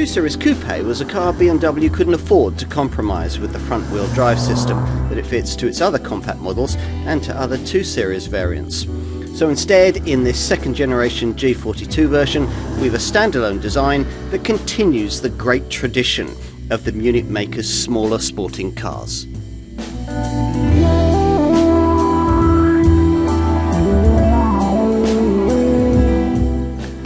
Series Coupe was a car BMW couldn't afford to compromise with the front-wheel drive system that it fits to its other compact models and to other 2 Series variants. So instead, in this second-generation G42 version, we've a standalone design that continues the great tradition of the Munich maker's smaller sporting cars.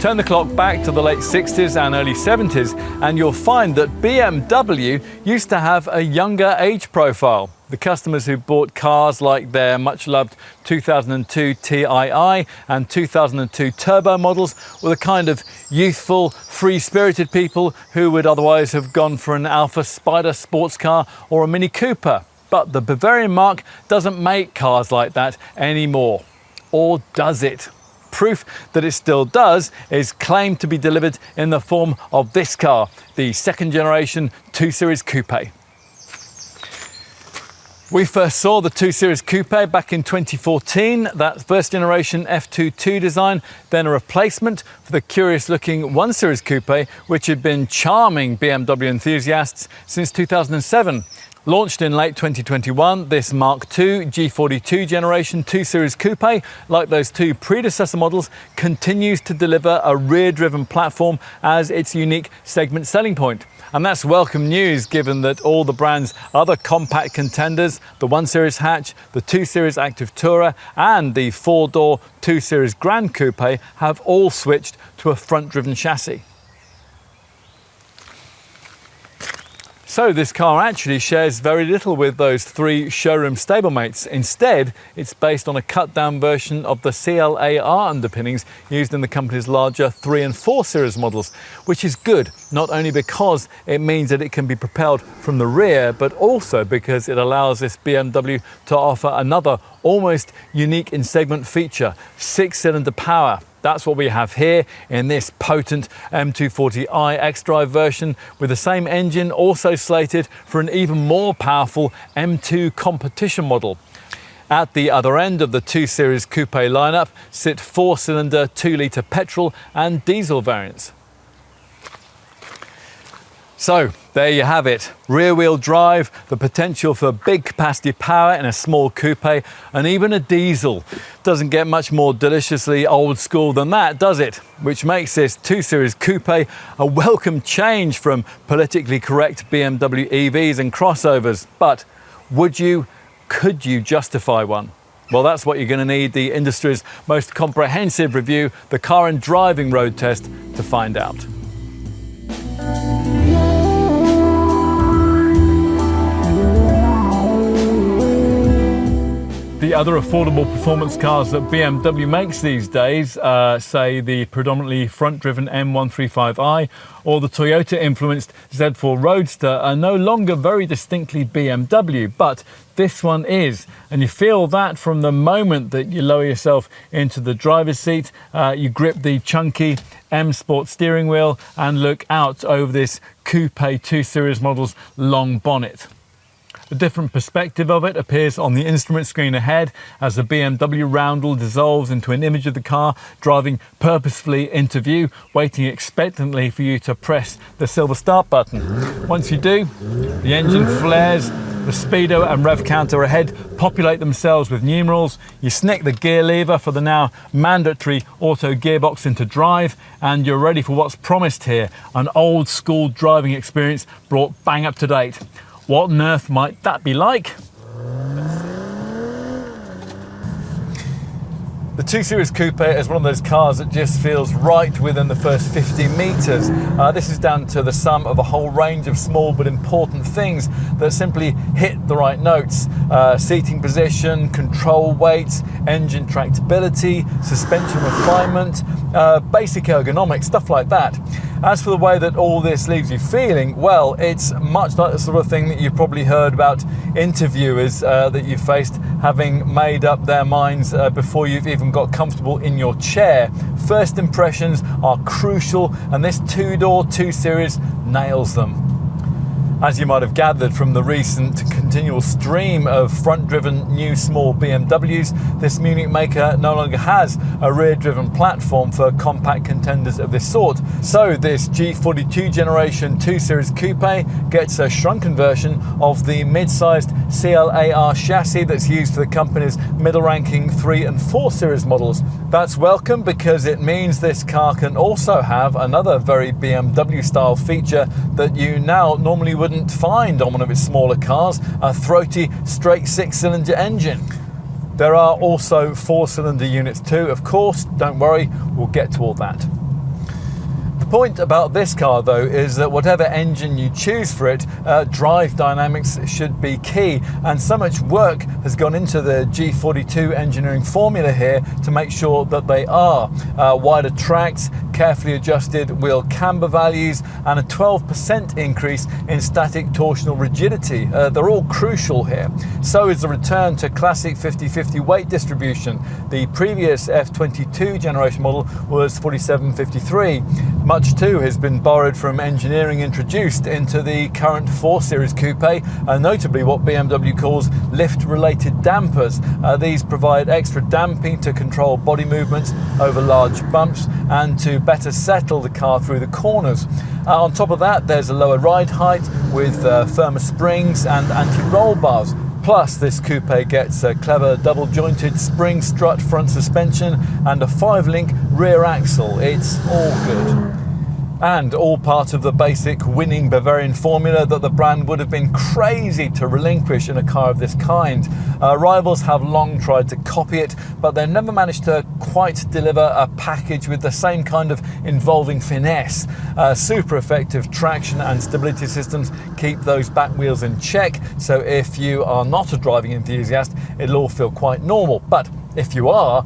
Turn the clock back to the late 60s and early 70s and you'll find that BMW used to have a younger age profile. The customers who bought cars like their much-loved 2002 Tii and 2002 Turbo models were the kind of youthful, free-spirited people who would otherwise have gone for an Alfa Spider sports car or a Mini Cooper. But the Bavarian marque doesn't make cars like that anymore. Or does it? Proof that it still does is claimed to be delivered in the form of this car, the second generation 2 Series Coupe. We first saw the 2 Series Coupe back in 2014, that first generation F22 design, then a replacement for the curious looking 1 Series Coupe, which had been charming BMW enthusiasts since 2007. Launched in late 2021, this Mark II G42 generation 2 Series Coupe, like those 2 predecessor models, continues to deliver a rear-driven platform as its unique segment selling point. And that's welcome news given that all the brand's other compact contenders, the 1 Series hatch, the 2 Series Active Tourer and the 4-door 2 Series Grand Coupe have all switched to a front-driven chassis. So this car actually shares very little with those 3 showroom stablemates. Instead, it's based on a cut-down version of the CLAR underpinnings used in the company's larger 3 and 4 Series models, which is good, not only because it means that it can be propelled from the rear, but also because it allows this BMW to offer another almost unique in-segment feature, 6-cylinder power. That's what we have here in this potent M240i xDrive version with the same engine also slated for an even more powerful M2 competition model. At the other end of the 2 Series Coupe lineup sit 4-cylinder 2-litre petrol and diesel variants. So there you have it, rear-wheel drive, the potential for big capacity power in a small coupe and even a diesel. Doesn't get much more deliciously old school than that, does it? Which makes this 2 Series Coupe a welcome change from politically correct BMW EVs and crossovers. But could you justify one? Well, that's what you're going to need the industry's most comprehensive review, the Car and Driving Road Test, to find out. The other affordable performance cars that BMW makes these days, say the predominantly front-driven M135i or the Toyota-influenced Z4 Roadster, are no longer very distinctly BMW, but this one is. And you feel that from the moment that you lower yourself into the driver's seat, you grip the chunky M Sport steering wheel and look out over this Coupe 2 Series model's long bonnet. A different perspective of it appears on the instrument screen ahead as the BMW roundel dissolves into an image of the car driving purposefully into view, waiting expectantly for you to press the silver start button. Once you do, the engine flares, the speedo and rev counter ahead populate themselves with numerals, you snick the gear lever for the now mandatory auto gearbox into drive, and you're ready for what's promised here, an old school driving experience brought bang up to date. What on earth might that be like? The 2 Series Coupe is one of those cars that just feels right within the first 50 metres. This is down to the sum of a whole range of small but important things that simply hit the right notes. Seating position, control weights, engine tractability, suspension refinement, basic ergonomics, stuff like that. As for the way that all this leaves you feeling, well, it's much like the sort of thing that you've probably heard about interviewers that you've faced having made up their minds before you've even got comfortable in your chair. First impressions are crucial, and this 2-door 2 Series nails them. As you might have gathered from the recent continual stream of front-driven new small BMWs, this Munich maker no longer has a rear-driven platform for compact contenders of this sort. So this G42 generation 2 Series Coupe gets a shrunken version of the mid-sized CLAR chassis that's used for the company's middle-ranking 3 and 4 Series models. That's welcome because it means this car can also have another very BMW-style feature that you now normally wouldn't find on one of its smaller cars, a throaty straight 6-cylinder engine. There are also 4-cylinder units too, of course, don't worry, we'll get to all that. The point about this car though is that whatever engine you choose for it, drive dynamics should be key, and so much work has gone into the G42 engineering formula here to make sure that they are. Wider tracks, carefully adjusted wheel camber values, and a 12% increase in static torsional rigidity. They're all crucial here. So is the return to classic 50-50 weight distribution. The previous F22 generation model was 47-53. Much too has been borrowed from engineering introduced into the current 4 Series Coupe, notably what BMW calls lift-related dampers. These provide extra damping to control body movements over large bumps and to better settle the car through the corners. On top of that, there's a lower ride height with firmer springs and anti-roll bars. Plus, this coupe gets a clever double-jointed spring strut front suspension and a 5-link rear axle. It's all good. And all part of the basic winning Bavarian formula that the brand would have been crazy to relinquish in a car of this kind. Rivals have long tried to copy it, but they've never managed to quite deliver a package with the same kind of involving finesse. Super effective traction and stability systems keep those back wheels in check, so if you are not a driving enthusiast, it'll all feel quite normal. But if you are,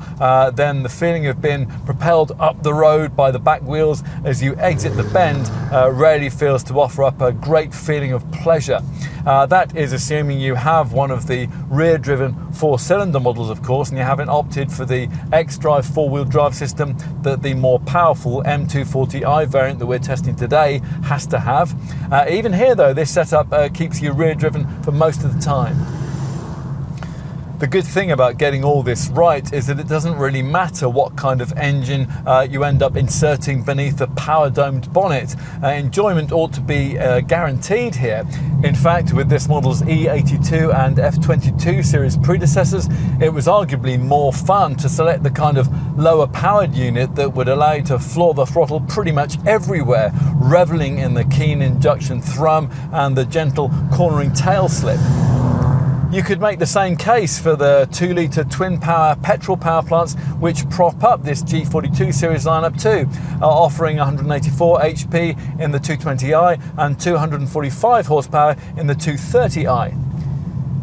then the feeling of being propelled up the road by the back wheels as you exit the bend rarely fails to offer up a great feeling of pleasure. That is assuming you have one of the rear-driven 4-cylinder models, of course, and you haven't opted for the X-Drive 4-wheel drive system that the more powerful M240i variant that we're testing today has to have. Even here, though, this setup keeps you rear-driven for most of the time. The good thing about getting all this right is that it doesn't really matter what kind of engine you end up inserting beneath the power-domed bonnet. Enjoyment ought to be guaranteed here. In fact, with this model's E82 and F22 series predecessors, it was arguably more fun to select the kind of lower-powered unit that would allow you to floor the throttle pretty much everywhere, reveling in the keen induction thrum and the gentle cornering tail slip. You could make the same case for the 2-litre twin-power petrol power plants which prop up this G42 series lineup too, offering 184 HP in the 220i and 245 horsepower in the 230i.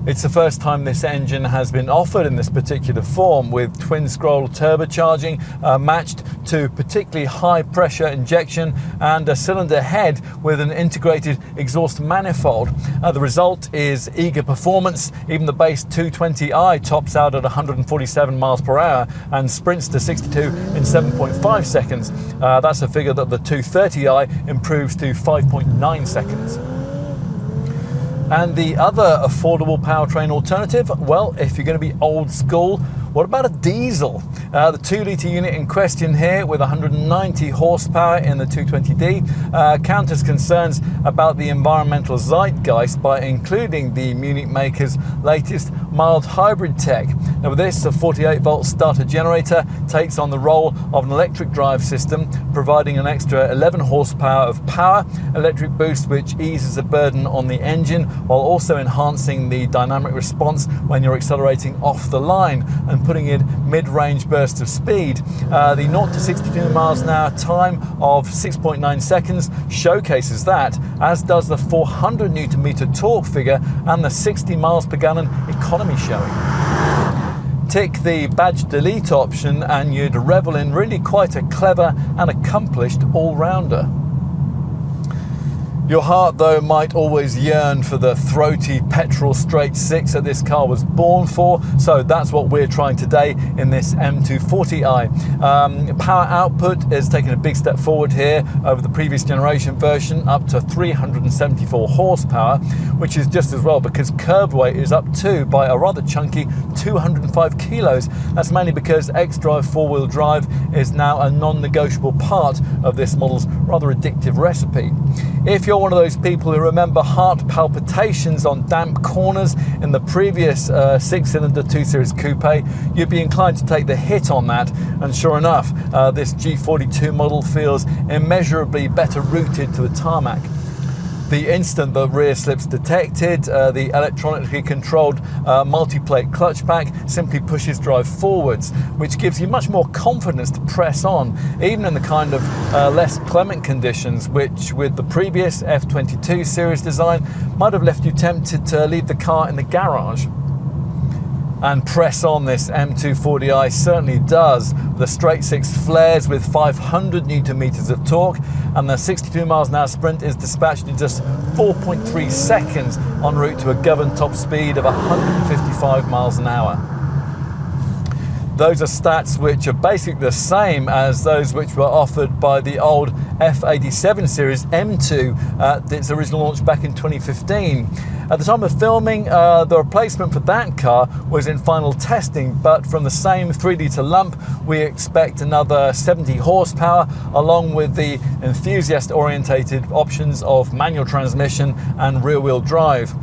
It's the first time this engine has been offered in this particular form, with twin-scroll turbocharging matched to particularly high-pressure injection and a cylinder head with an integrated exhaust manifold. The result is eager performance. Even the base 220i tops out at 147 miles per hour and sprints to 62 in 7.5 seconds. That's a figure that the 230i improves to 5.9 seconds. And the other affordable powertrain alternative, well, if you're going to be old school, what about a diesel? The 2-litre unit in question here with 190 horsepower in the 220d counters concerns about the environmental zeitgeist by including the Munich maker's latest mild hybrid tech. Now with this, a 48-volt starter generator takes on the role of an electric drive system, providing an extra 11 horsepower of power, electric boost which eases the burden on the engine while also enhancing the dynamic response when you're accelerating off the line and putting in mid-range bursts of speed. The 0 to 62 miles an hour time of 6.9 seconds showcases that, as does the 400 Newton meter torque figure and the 60 miles per gallon economy showing. Tick the badge delete option and you'd revel in really quite a clever and accomplished all-rounder. Your heart, though, might always yearn for the throaty petrol straight six that this car was born for, so that's what we're trying today in this M240i. Power output is taking a big step forward here over the previous generation version, up to 374 horsepower, which is just as well because curb weight is up too by a rather chunky 205 kilos. That's mainly because xDrive four-wheel drive is now a non-negotiable part of this model's rather addictive recipe. If you're one of those people who remember heart palpitations on damp corners in the previous 6-cylinder 2 Series Coupe, you'd be inclined to take the hit on that, and sure enough, this G42 model feels immeasurably better rooted to the tarmac. The instant the rear slip's detected, the electronically controlled multi-plate clutch pack simply pushes drive forwards, which gives you much more confidence to press on, even in the kind of less clement conditions which, with the previous F22 series design, might have left you tempted to leave the car in the garage. And press on this M240i certainly does. The straight six flares with 500 Newton meters of torque, and the 62 miles an hour sprint is dispatched in just 4.3 seconds en route to a governed top speed of 155 miles an hour. Those are stats which are basically the same as those which were offered by the old F87 series M2 at its original launch back in 2015. At the time of filming, the replacement for that car was in final testing, but from the same 3-litre lump, we expect another 70 horsepower, along with the enthusiast-orientated options of manual transmission and rear-wheel drive.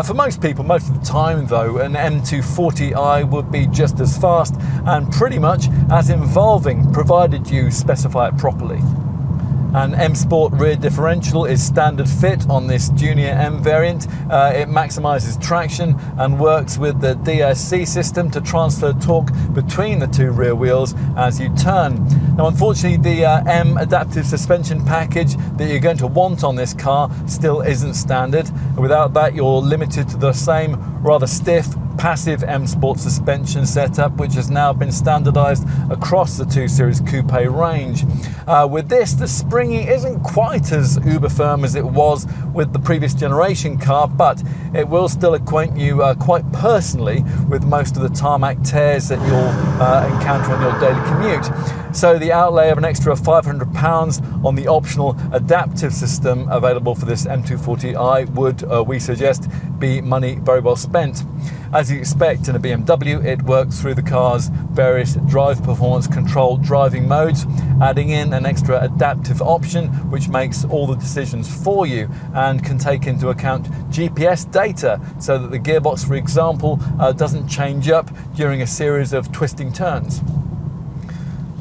For most people, most of the time though, an M240i would be just as fast and pretty much as involving, provided you specify it properly. An M Sport rear differential is standard fit on this Junior M variant. It maximises traction and works with the DSC system to transfer torque between the two rear wheels as you turn. Now, unfortunately, the M adaptive suspension package that you're going to want on this car still isn't standard. Without that, you're limited to the same rather stiff passive M Sport suspension setup, which has now been standardised across the 2 Series Coupe range. With this, the springing isn't quite as uber firm as it was with the previous generation car, but it will still acquaint you quite personally with most of the tarmac tears that you'll encounter on your daily commute. So the outlay of an extra £500 on the optional adaptive system available for this M240i would, we suggest, be money very well spent. As you expect in a BMW, it works through the car's various drive performance controlled driving modes, adding in an extra adaptive option which makes all the decisions for you and can take into account GPS data so that the gearbox, for example, doesn't change up during a series of twisting turns.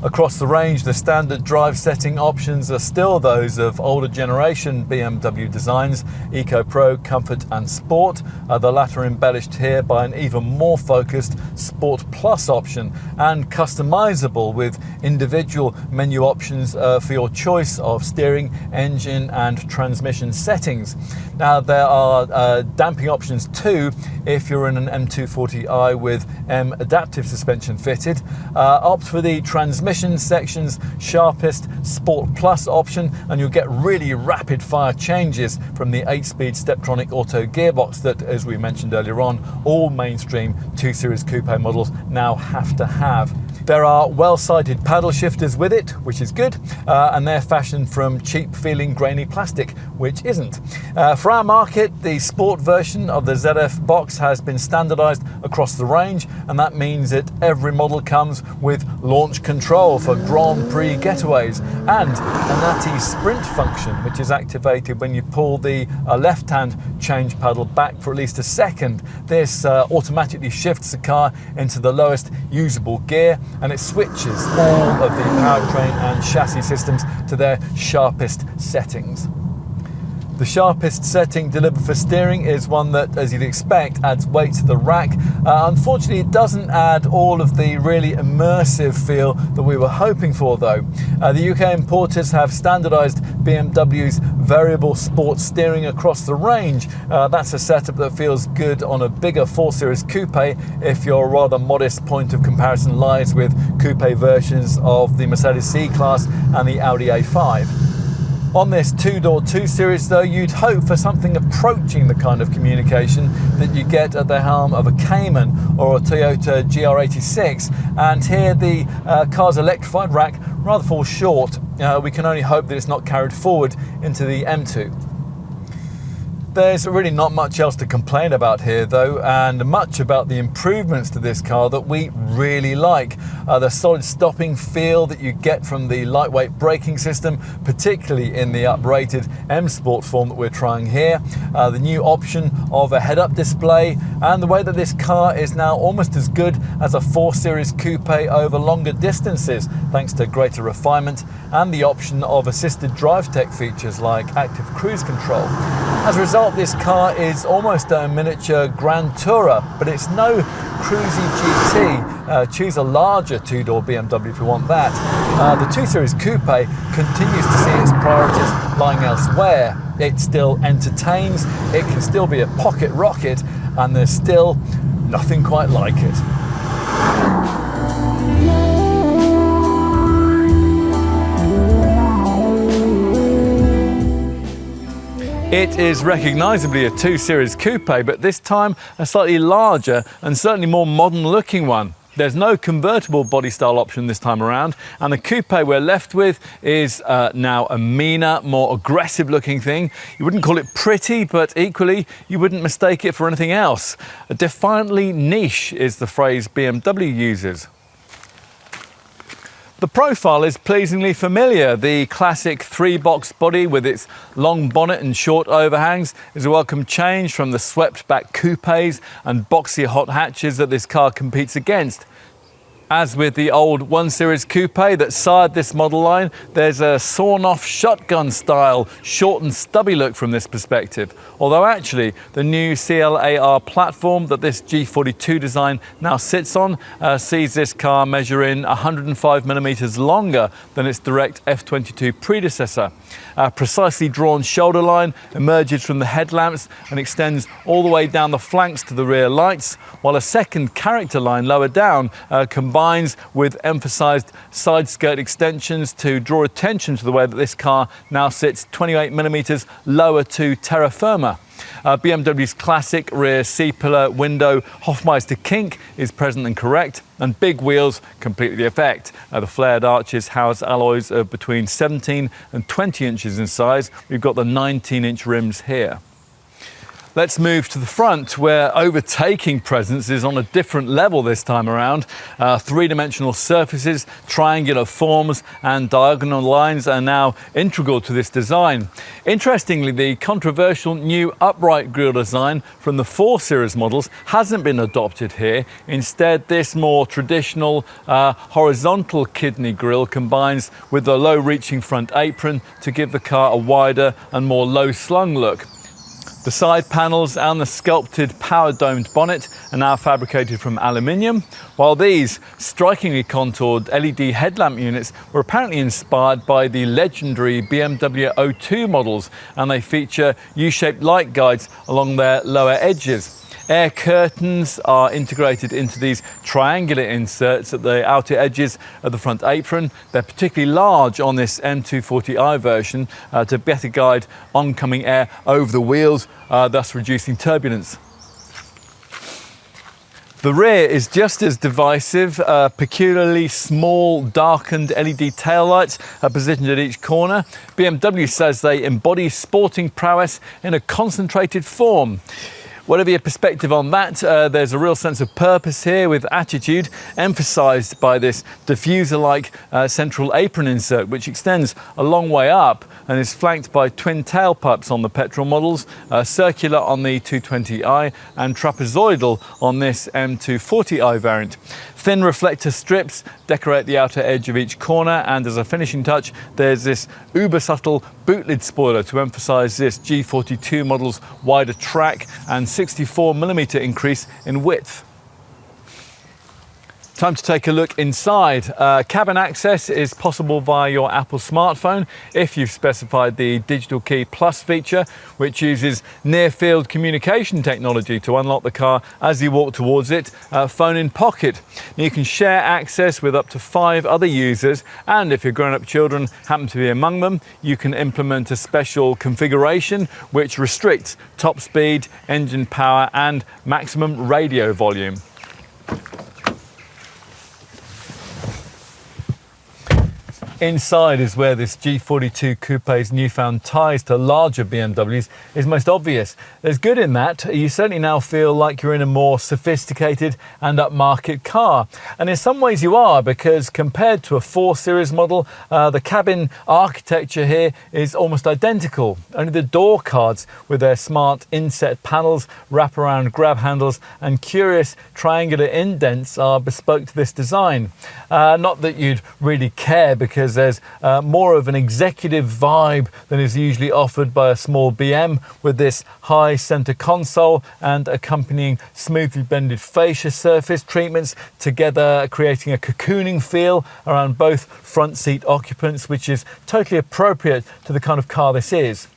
Across the range, the standard drive setting options are still those of older generation BMW designs, Eco Pro, Comfort and Sport, the latter embellished here by an even more focused Sport Plus option and customizable with individual menu options for your choice of steering, engine and transmission settings. Now, there are damping options too if you're in an M240i with M adaptive suspension fitted. Opt for the transmission section's sharpest Sport Plus option and you'll get really rapid fire changes from the 8-speed Steptronic auto gearbox that, as we mentioned earlier on, all mainstream 2 Series Coupe models now have to have. There are well-sided paddle shifters with it, which is good, and they're fashioned from cheap-feeling grainy plastic, which isn't. For our market, the sport version of the ZF box has been standardised across the range, and that means that every model comes with launch control for Grand Prix getaways and a natty sprint function, which is activated when you pull the left-hand change paddle back for at least a second. This automatically shifts the car into the lowest usable gear, and it switches all of the powertrain and chassis systems to their sharpest settings. The sharpest setting delivered for steering is one that, as you'd expect, adds weight to the rack. Unfortunately, it doesn't add all of the really immersive feel that we were hoping for, though. The UK importers have standardised BMW's variable sport steering across the range. That's a setup that feels good on a bigger 4 Series Coupe if your rather modest point of comparison lies with coupe versions of the Mercedes C-Class and the Audi A5. On this two-door 2 Series though, you'd hope for something approaching the kind of communication that you get at the helm of a Cayman or a Toyota GR86, and here the car's electrified rack rather falls short. We can only hope that it's not carried forward into the M2. There's really not much else to complain about here though, and much about the improvements to this car that we really like. The solid stopping feel that you get from the lightweight braking system, particularly in the uprated M Sport form that we're trying here. The new option of a head-up display, and the way that this car is now almost as good as a 4 Series Coupe over longer distances, thanks to greater refinement and the option of assisted drive tech features like active cruise control. As a result, this car is almost a miniature Grand Tourer, but it's no cruisy GT. Choose a larger two-door BMW if you want that. The 2 Series Coupe continues to see its priorities lying elsewhere. It still entertains, it can still be a pocket rocket, and there's still nothing quite like it. It is recognisably a 2 Series Coupe, but this time a slightly larger and certainly more modern looking one. There's no convertible body style option this time around, and the coupe we're left with is now a meaner, more aggressive looking thing. You wouldn't call it pretty, but equally you wouldn't mistake it for anything else. Defiantly niche is the phrase BMW uses. The profile is pleasingly familiar. The classic 3-box body with its long bonnet and short overhangs is a welcome change from the swept-back coupes and boxy hot hatches that this car competes against. As with the old 1 Series Coupe that sired this model line, there's a sawn-off shotgun-style, short and stubby look from this perspective. Although actually, the new CLAR platform that this G42 design now sits on sees this car measure in 105mm longer than its direct F22 predecessor. A precisely drawn shoulder line emerges from the headlamps and extends all the way down the flanks to the rear lights, while a second character line lower down combines with emphasised side skirt extensions to draw attention to the way that this car now sits 28mm lower to terra firma. BMW's classic rear C-pillar window Hofmeister kink is present and correct, and big wheels complete the effect. The flared arches house alloys of between 17 and 20 inches in size. We've got the 19-inch rims here. Let's move to the front, where overtaking presence is on a different level this time around. Three-dimensional surfaces, triangular forms and diagonal lines are now integral to this design. Interestingly, the controversial new upright grille design from the 4 Series models hasn't been adopted here. Instead, this more traditional horizontal kidney grille combines with the low-reaching front apron to give the car a wider and more low-slung look. The side panels and the sculpted power-domed bonnet are now fabricated from aluminium, while these strikingly contoured LED headlamp units were apparently inspired by the legendary BMW 02 models, and they feature U-shaped light guides along their lower edges. Air curtains are integrated into these triangular inserts at the outer edges of the front apron. They're particularly large on this M240i version to better guide oncoming air over the wheels, thus reducing turbulence. The rear is just as divisive. Peculiarly small, darkened LED taillights are positioned at each corner. BMW says they embody sporting prowess in a concentrated form. Whatever your perspective on that, there's a real sense of purpose here, with attitude emphasised by this diffuser-like central apron insert, which extends a long way up and is flanked by twin tailpipes on the petrol models, circular on the 220i and trapezoidal on this M240i variant. Thin reflector strips decorate the outer edge of each corner, and as a finishing touch, there's this uber-subtle boot lid spoiler to emphasise this G42 model's wider track and 64mm increase in width. Time to take a look inside. Cabin access is possible via your Apple smartphone if you've specified the Digital Key Plus feature, which uses near-field communication technology to unlock the car as you walk towards it, phone in pocket. You can share access with up to 5 other users, and if your grown-up children happen to be among them, you can implement a special configuration which restricts top speed, engine power and maximum radio volume. Inside is where this G42 Coupe's newfound ties to larger BMWs is most obvious. There's good in that. You certainly now feel like you're in a more sophisticated and upmarket car. And in some ways you are, because compared to a 4 Series model, the cabin architecture here is almost identical. Only the door cards with their smart inset panels, wraparound grab handles and curious triangular indents are bespoke to this design. Not that you'd really care, because there's more of an executive vibe than is usually offered by a small BM, with this high center console and accompanying smoothly blended fascia surface treatments, together creating a cocooning feel around both front seat occupants, which is totally appropriate to the kind of car this is.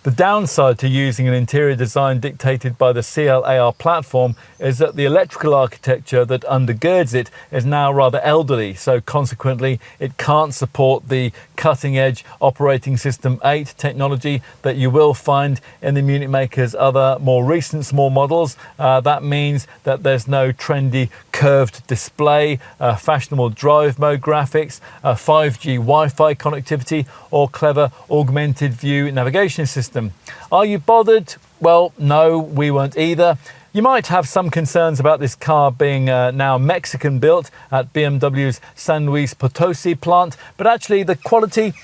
The downside to using an interior design dictated by the CLAR platform is that the electrical architecture that undergirds it is now rather elderly, so consequently it can't support the cutting-edge operating system 8 technology that you will find in the Munich maker's other more recent small models. That means that there's no trendy curved display, fashionable drive mode graphics, 5G Wi-Fi connectivity or clever augmented view navigation system. Are you bothered? Well, no, we weren't either. You might have some concerns about this car being now Mexican built at BMW's San Luis Potosi plant, but actually the quality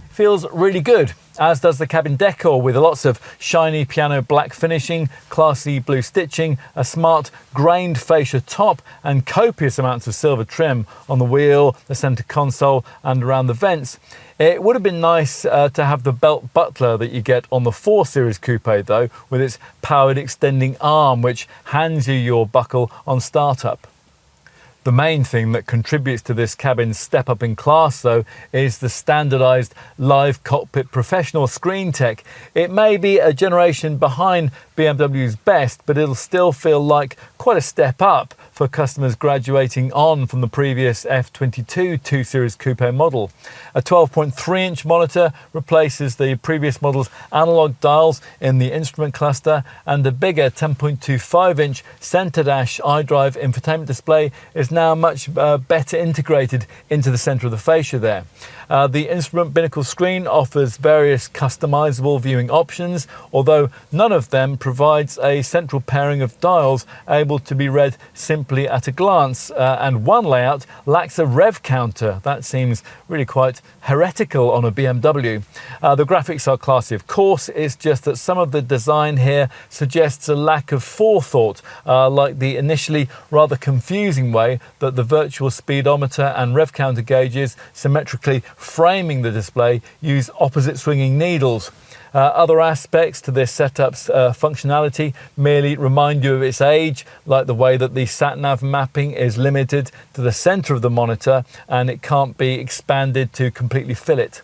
feels really good, as does the cabin decor, with lots of shiny piano black finishing, classy blue stitching, a smart grained fascia top and copious amounts of silver trim on the wheel, the centre console and around the vents. It would have been nice to have the belt buckler that you get on the 4 Series Coupe though, with its powered extending arm which hands you your buckle on startup. The main thing that contributes to this cabin's step up in class though is the standardised live cockpit professional screen tech. It may be a generation behind BMW's best, but it'll still feel like quite a step up for customers graduating on from the previous F22 2 Series Coupe model. A 12.3-inch monitor replaces the previous model's analog dials in the instrument cluster, and the bigger 10.25-inch centre dash iDrive infotainment display is now much better integrated into the centre of the fascia there. The instrument binnacle screen offers various customizable viewing options, although none of them provides a central pairing of dials able to be read simply at a glance, and one layout lacks a rev counter. That seems really quite heretical on a BMW. The graphics are classy, of course. It's just that some of the design here suggests a lack of forethought, like the initially rather confusing way that the virtual speedometer and rev counter gauges, symmetrically framing the display, use opposite swinging needles. Other aspects to this setup's functionality merely remind you of its age, like the way that the sat-nav mapping is limited to the centre of the monitor and it can't be expanded to completely fill it.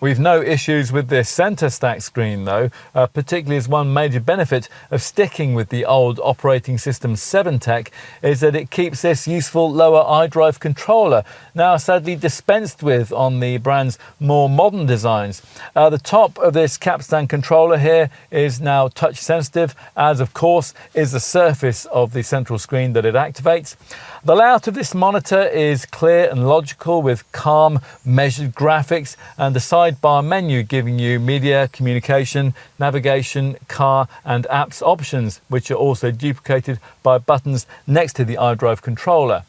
We've no issues with this centre stack screen though, particularly as one major benefit of sticking with the old operating system 7 tech is that it keeps this useful lower iDrive controller, now sadly dispensed with on the brand's more modern designs. The top of this capstan controller here is now touch sensitive, as of course is the surface of the central screen that it activates. The layout of this monitor is clear and logical, with calm, measured graphics and a sidebar menu giving you media, communication, navigation, car and apps options, which are also duplicated by buttons next to the iDrive controller.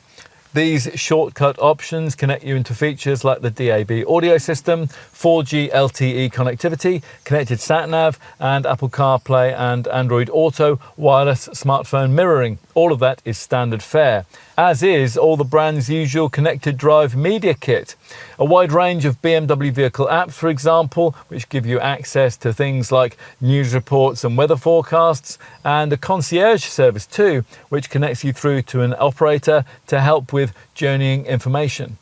These shortcut options connect you into features like the DAB audio system, 4G LTE connectivity, connected sat-nav, and Apple CarPlay and Android Auto wireless smartphone mirroring. All of that is standard fare, as is all the brand's usual connected drive media kit. A wide range of BMW vehicle apps, for example, which give you access to things like news reports and weather forecasts, and a concierge service too, which connects you through to an operator to help with journeying information.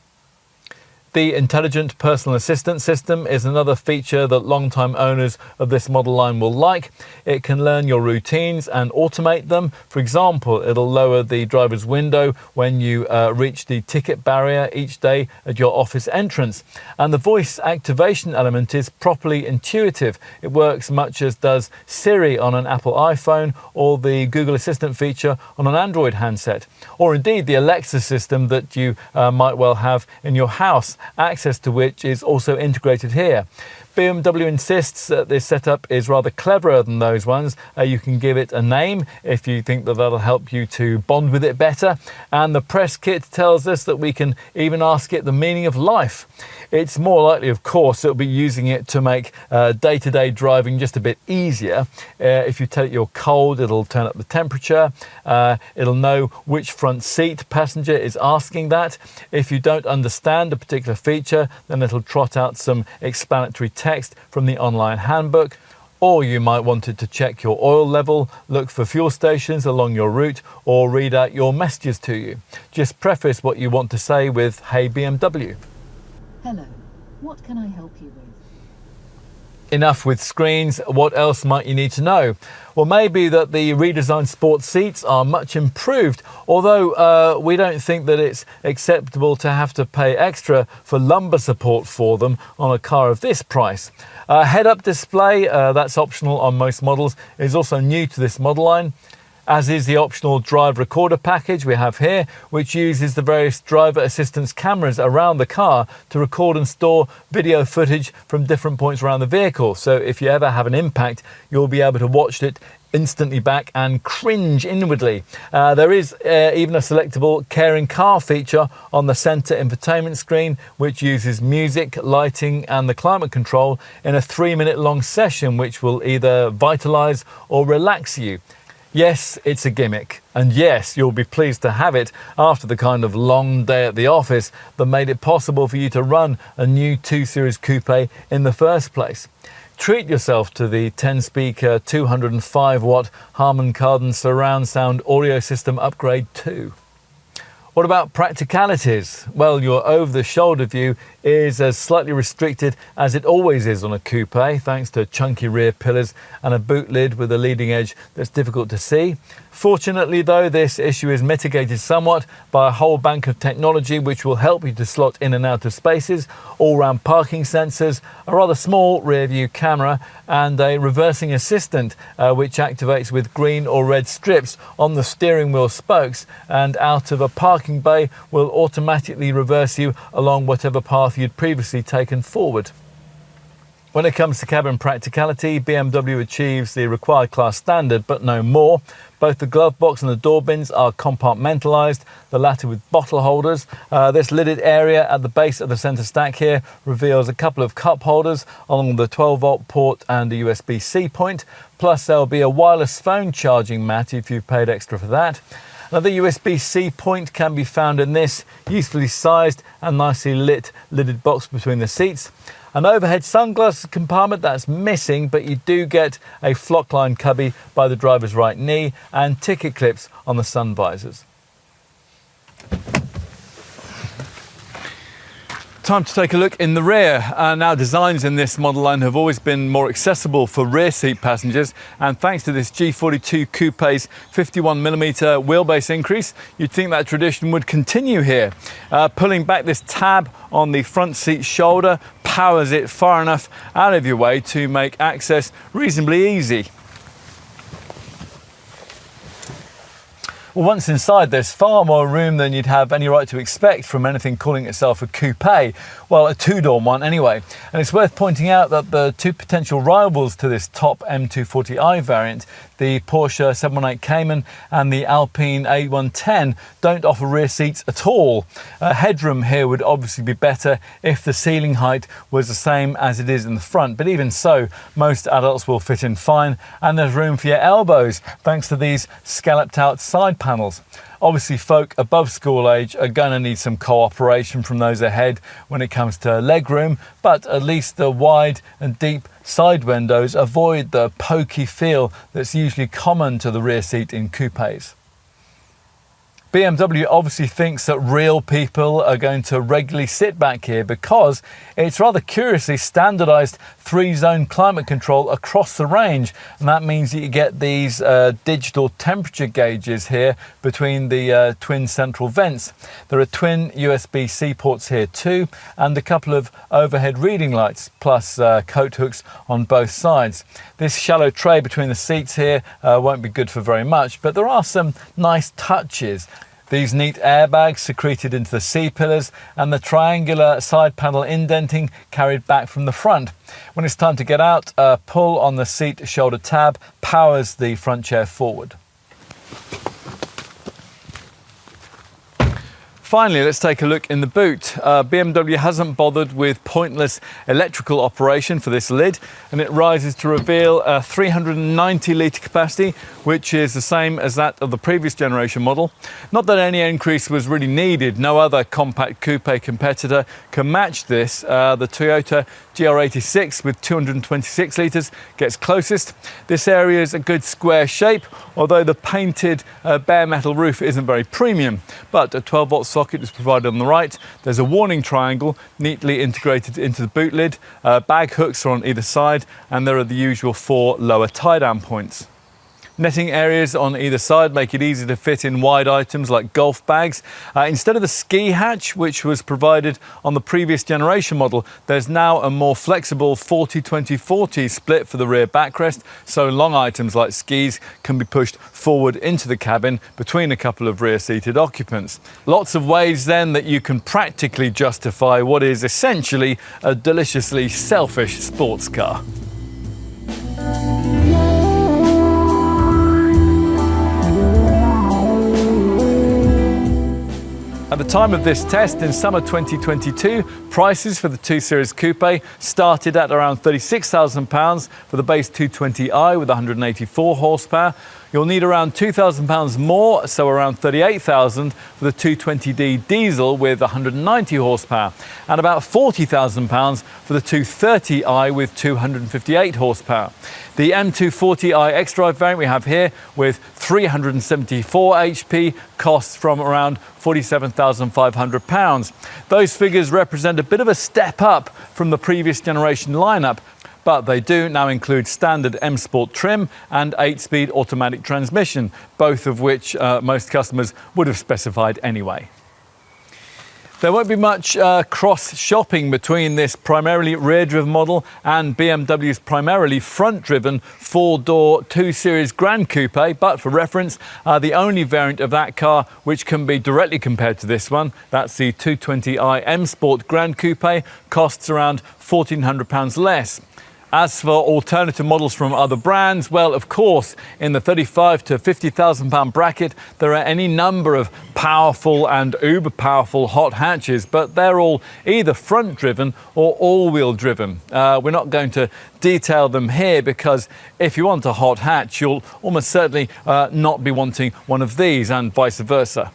The Intelligent Personal Assistant system is another feature that long-time owners of this model line will like. It can learn your routines and automate them. For example, it'll lower the driver's window when you reach the ticket barrier each day at your office entrance. And the voice activation element is properly intuitive. It works much as does Siri on an Apple iPhone or the Google Assistant feature on an Android handset, or indeed the Alexa system that you might well have in your house, access to which is also integrated here. BMW insists that this setup is rather cleverer than those ones. You can give it a name if you think that that'll help you to bond with it better. And the press kit tells us that we can even ask it the meaning of life. It's more likely, of course, it'll be using it to make day-to-day driving just a bit easier. If you tell it you're cold, it'll turn up the temperature. It'll know which front seat passenger is asking that. If you don't understand a particular feature, then it'll trot out some explanatory text from the online handbook. Or you might want it to check your oil level, look for fuel stations along your route, or read out your messages to you. Just preface what you want to say with, "Hey BMW." Hello, what can I help you with? Enough with screens. What else might you need to know? Well, maybe that the redesigned sports seats are much improved, although we don't think that it's acceptable to have to pay extra for lumbar support for them on a car of this price. Head-up display, that's optional on most models, is also new to this model line, as is the optional drive recorder package we have here, which uses the various driver assistance cameras around the car to record and store video footage from different points around the vehicle. So if you ever have an impact, you'll be able to watch it instantly back and cringe inwardly. There is even a selectable caring car feature on the center infotainment screen, which uses music, lighting and the climate control in a 3-minute long session, which will either vitalize or relax you. Yes, it's a gimmick, and yes, you'll be pleased to have it after the kind of long day at the office that made it possible for you to run a new 2 Series Coupe in the first place. Treat yourself to the 10-speaker, 205-watt Harman Kardon surround sound audio system upgrade too. What about practicalities? Well, your over-the-shoulder view is as slightly restricted as it always is on a coupe, thanks to chunky rear pillars and a boot lid with a leading edge that's difficult to see. Fortunately, though, this issue is mitigated somewhat by a whole bank of technology which will help you to slot in and out of spaces, all-round parking sensors, a rather small rear-view camera, and a reversing assistant which activates with green or red strips on the steering wheel spokes, and out of a parking bay will automatically reverse you along whatever path you'd previously taken forward. When it comes to cabin practicality, BMW achieves the required class standard, but no more. Both the glove box and the door bins are compartmentalised, the latter with bottle holders. This lidded area at the base of the centre stack here reveals a couple of cup holders along with the 12-volt port and a USB-C point. Plus there'll be a wireless phone charging mat if you've paid extra for that. Another USB-C point can be found in this usefully sized and nicely lit lidded box between the seats. An overhead sunglasses compartment that's missing, but you do get a flock-lined cubby by the driver's right knee and ticket clips on the sun visors. Time to take a look in the rear. Now, designs in this model line have always been more accessible for rear seat passengers, and thanks to this G42 Coupe's 51mm wheelbase increase, you'd think that tradition would continue here. Pulling back this tab on the front seat shoulder powers it far enough out of your way to make access reasonably easy. Well, once inside, there's far more room than you'd have any right to expect from anything calling itself a coupe. Well, a two-door one anyway. And it's worth pointing out that the two potential rivals to this top M240i variant, the Porsche 718 Cayman and the Alpine A110, don't offer rear seats at all. Headroom here would obviously be better if the ceiling height was the same as it is in the front, but even so, most adults will fit in fine, and there's room for your elbows thanks to these scalloped out side panels. Obviously, folk above school age are going to need some cooperation from those ahead when it comes to legroom, but at least the wide and deep side windows avoid the pokey feel that's usually common to the rear seat in coupes. BMW obviously thinks that real people are going to regularly sit back here because it's rather curiously standardised 3-zone climate control across the range, and that means that you get these digital temperature gauges here between the twin central vents. There are twin USB-C ports here too, and a couple of overhead reading lights, plus coat hooks on both sides. This shallow tray between the seats here won't be good for very much, but there are some nice touches. These neat airbags secreted into the C-pillars and the triangular side panel indenting carried back from the front. When it's time to get out, a pull on the seat shoulder tab powers the front chair forward. Finally, let's take a look in the boot. BMW hasn't bothered with pointless electrical operation for this lid, and it rises to reveal a 390 litre capacity, which is the same as that of the previous generation model. Not that any increase was really needed. No other compact coupe competitor can match this. The Toyota GR86 with 226 litres gets closest. This area is a good square shape, although the painted bare metal roof isn't very premium. But a 12-volt socket is provided on the right. There's a warning triangle neatly integrated into the boot lid. Bag hooks are on either side, and there are the usual 4 lower tie-down points. Netting areas on either side make it easy to fit in wide items like golf bags. Instead of the ski hatch, which was provided on the previous generation model, there's now a more flexible 40-20-40 split for the rear backrest, so long items like skis can be pushed forward into the cabin between a couple of rear-seated occupants. Lots of ways then that you can practically justify what is essentially a deliciously selfish sports car. At the time of this test in summer 2022, prices for the 2 Series Coupe started at around £36,000 for the base 220i with 184 horsepower. You'll need around £2,000 more, so around £38,000 for the 220d diesel with 190 horsepower, and about £40,000 for the 230i with 258 horsepower. The M240i X-Drive variant we have here with 374 HP costs from around £47,500. Those figures represent a bit of a step up from the previous generation lineup, but they do now include standard M Sport trim and 8-speed automatic transmission, both of which most customers would have specified anyway. There won't be much cross-shopping between this primarily rear-driven model and BMW's primarily front-driven 4-door 2 Series Grand Coupe, but for reference, the only variant of that car which can be directly compared to this one, that's the 220i M Sport Grand Coupe, costs around £1,400 less. As for alternative models from other brands, well, of course, in the £35,000 to £50,000 bracket, there are any number of powerful and uber-powerful hot hatches, but they're all either front-driven or all-wheel driven. We're not going to detail them here because if you want a hot hatch, you'll almost certainly not be wanting one of these, and vice versa.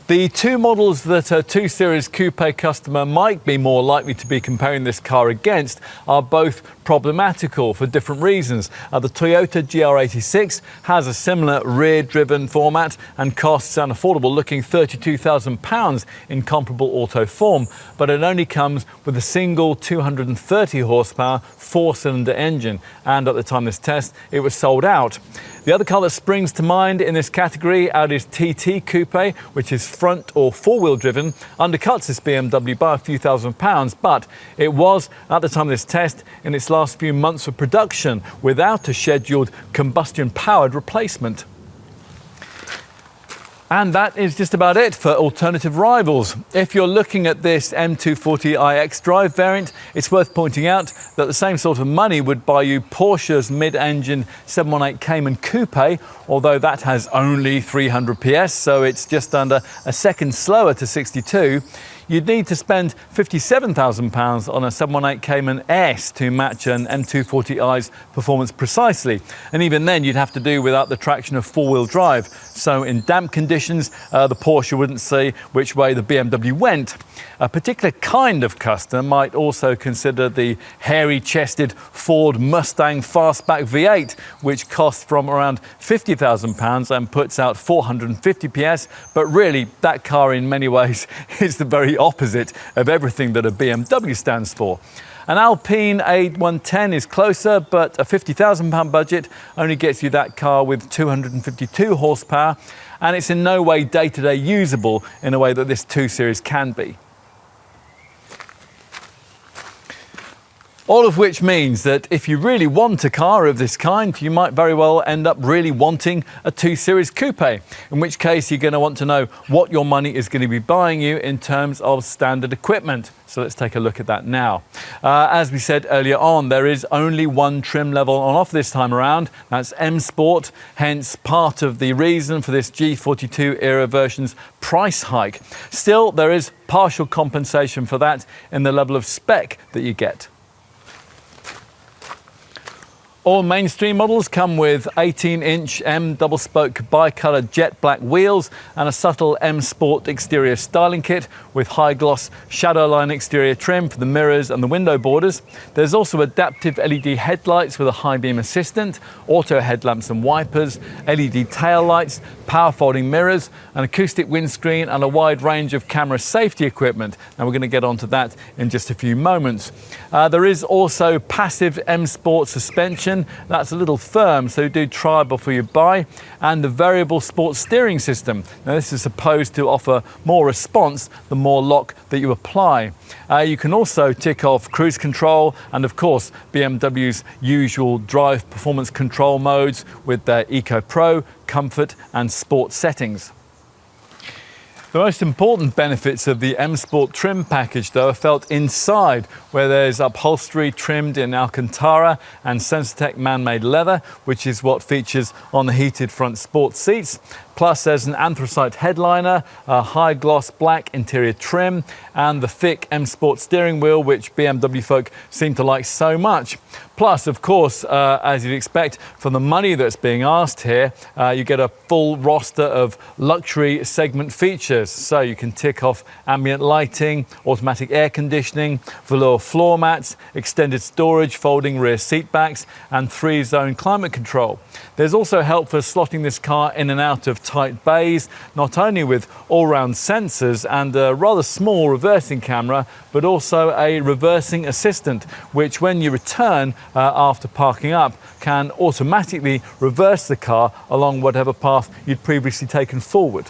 The two models that a 2 Series Coupe customer might be more likely to be comparing this car against are both problematical for different reasons. The Toyota GR86 has a similar rear-driven format and costs an affordable-looking £32,000 in comparable auto form, but it only comes with a single 230 horsepower 4-cylinder engine, and at the time of this test, it was sold out. The other car that springs to mind in this category, Audi's TT Coupe, which is front or four-wheel driven, undercuts this BMW by a few £1,000s, but it was, at the time of this test, in its last few months of production without a scheduled combustion-powered replacement. And that is just about it for alternative rivals. If you're looking at this M240iX drive variant, it's worth pointing out that the same sort of money would buy you Porsche's mid-engine 718 Cayman Coupe, although that has only 300 PS, so it's just under a second slower to 62. You'd need to spend £57,000 on a 718 Cayman S to match an M240i's performance precisely. And even then, you'd have to do without the traction of four-wheel drive. So in damp conditions, the Porsche wouldn't see which way the BMW went. A particular kind of customer might also consider the hairy-chested Ford Mustang Fastback V8, which costs from around £50,000 and puts out 450 PS. But really, that car in many ways is the very opposite of everything that a BMW stands for. An Alpine A110 is closer, but a £50,000 budget only gets you that car with 252 horsepower, and it's in no way day-to-day usable in a way that this 2 Series can be. All of which means that if you really want a car of this kind, you might very well end up really wanting a 2 Series Coupe, in which case you're going to want to know what your money is going to be buying you in terms of standard equipment. So let's take a look at that now. As we said earlier on, there is only one trim level on offer this time around. That's M Sport, hence part of the reason for this G42 era version's price hike. Still, there is partial compensation for that in the level of spec that you get. All mainstream models come with 18-inch M double-spoke bi-coloured jet black wheels and a subtle M Sport exterior styling kit with high-gloss shadowline exterior trim for the mirrors and the window borders. There's also adaptive LED headlights with a high beam assistant, auto headlamps and wipers, LED tail lights, power folding mirrors, an acoustic windscreen and a wide range of camera safety equipment. Now we're going to get onto that in just a few moments. There is also passive M Sport suspension. That's a little firm, so do try before you buy. And the variable sports steering system. Now this is supposed to offer more response the more lock that you apply. You can also tick off cruise control and of course BMW's usual drive performance control modes with their Eco Pro, Comfort and Sport settings. The most important benefits of the M Sport trim package, though, are felt inside, where there's upholstery trimmed in Alcantara and Sensatec man-made leather, which is what features on the heated front sport seats. Plus, there's an anthracite headliner, a high-gloss black interior trim, and the thick M Sport steering wheel, which BMW folk seem to like so much. Plus, of course, as you'd expect, for the money that's being asked here, you get a full roster of luxury segment features. So you can tick off ambient lighting, automatic air conditioning, velour floor mats, extended storage, folding rear seat backs, and 3-zone climate control. There's also help for slotting this car in and out of tight bays, not only with all-round sensors and a rather small reversing camera, but also a reversing assistant, which when you return after parking up, can automatically reverse the car along whatever path you'd previously taken forward.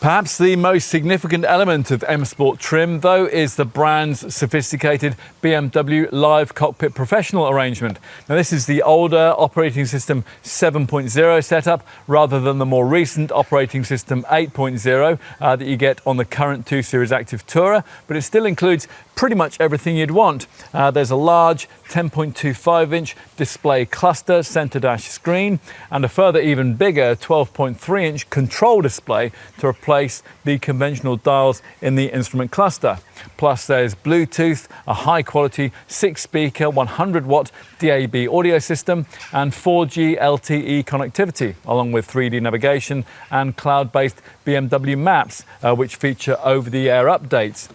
Perhaps the most significant element of M Sport trim, though, is the brand's sophisticated BMW Live Cockpit Professional arrangement. Now, this is the older operating system 7.0 setup, rather than the more recent operating system 8.0 that you get on the current 2 Series Active Tourer, but it still includes pretty much everything you'd want. There's a large 10.25-inch display cluster center dash screen and a further even bigger 12.3-inch control display to replace the conventional dials in the instrument cluster. Plus there's Bluetooth, a high-quality 6-speaker 100-watt DAB audio system and 4G LTE connectivity, along with 3D navigation and cloud-based BMW Maps, which feature over-the-air updates.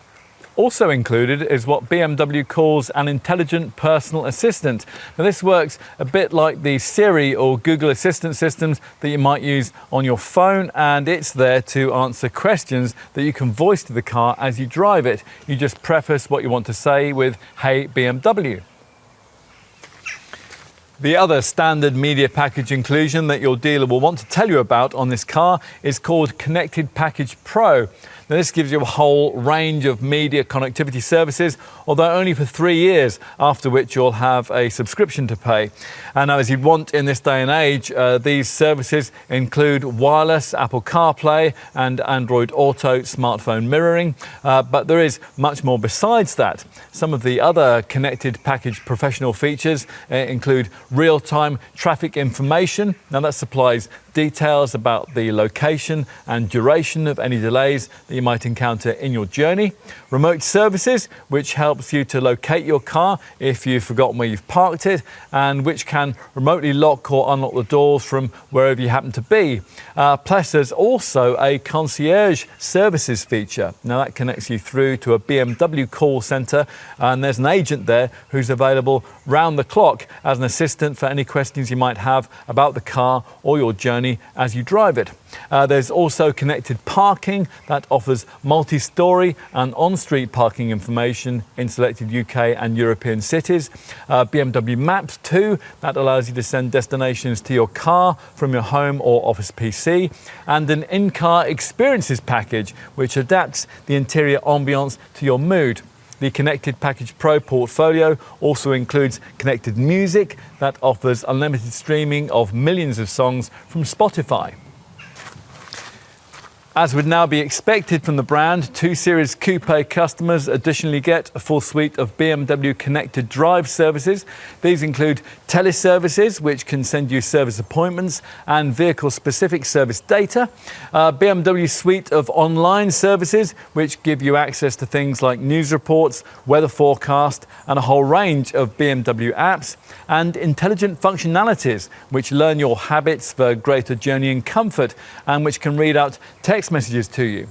Also included is what BMW calls an intelligent personal assistant. Now this works a bit like the Siri or Google Assistant systems that you might use on your phone, and it's there to answer questions that you can voice to the car as you drive it. You just preface what you want to say with "Hey BMW." The other standard media package inclusion that your dealer will want to tell you about on this car is called Connected Package Pro. Now, this gives you a whole range of media connectivity services, although only for 3 years, after which you'll have a subscription to pay. And now, as you'd want in this day and age, these services include wireless Apple CarPlay and Android Auto smartphone mirroring, but there is much more besides that. Some of the other connected package professional features include real-time traffic information. Now, that supplies details about the location and duration of any delays that you might encounter in your journey. Remote services, which helps you to locate your car if you've forgotten where you've parked it, and which can remotely lock or unlock the doors from wherever you happen to be. Plus, there's also a concierge services feature. Now, that connects you through to a BMW call centre, and there's an agent there who's available round the clock as an assistant for any questions you might have about the car or your journey as you drive it. There's also connected parking that offers multi-storey and on-street parking information in selected UK and European cities. BMW Maps too, that allows you to send destinations to your car from your home or office PC. And an in-car experiences package which adapts the interior ambience to your mood. The Connected Package Pro portfolio also includes connected music that offers unlimited streaming of millions of songs from Spotify. As would now be expected from the brand, 2 Series Coupe customers additionally get a full suite of BMW connected drive services. These include teleservices, which can send you service appointments and vehicle-specific service data, BMW suite of online services, which give you access to things like news reports, weather forecast, and a whole range of BMW apps, and intelligent functionalities, which learn your habits for greater journeying comfort and which can read out text messages to you.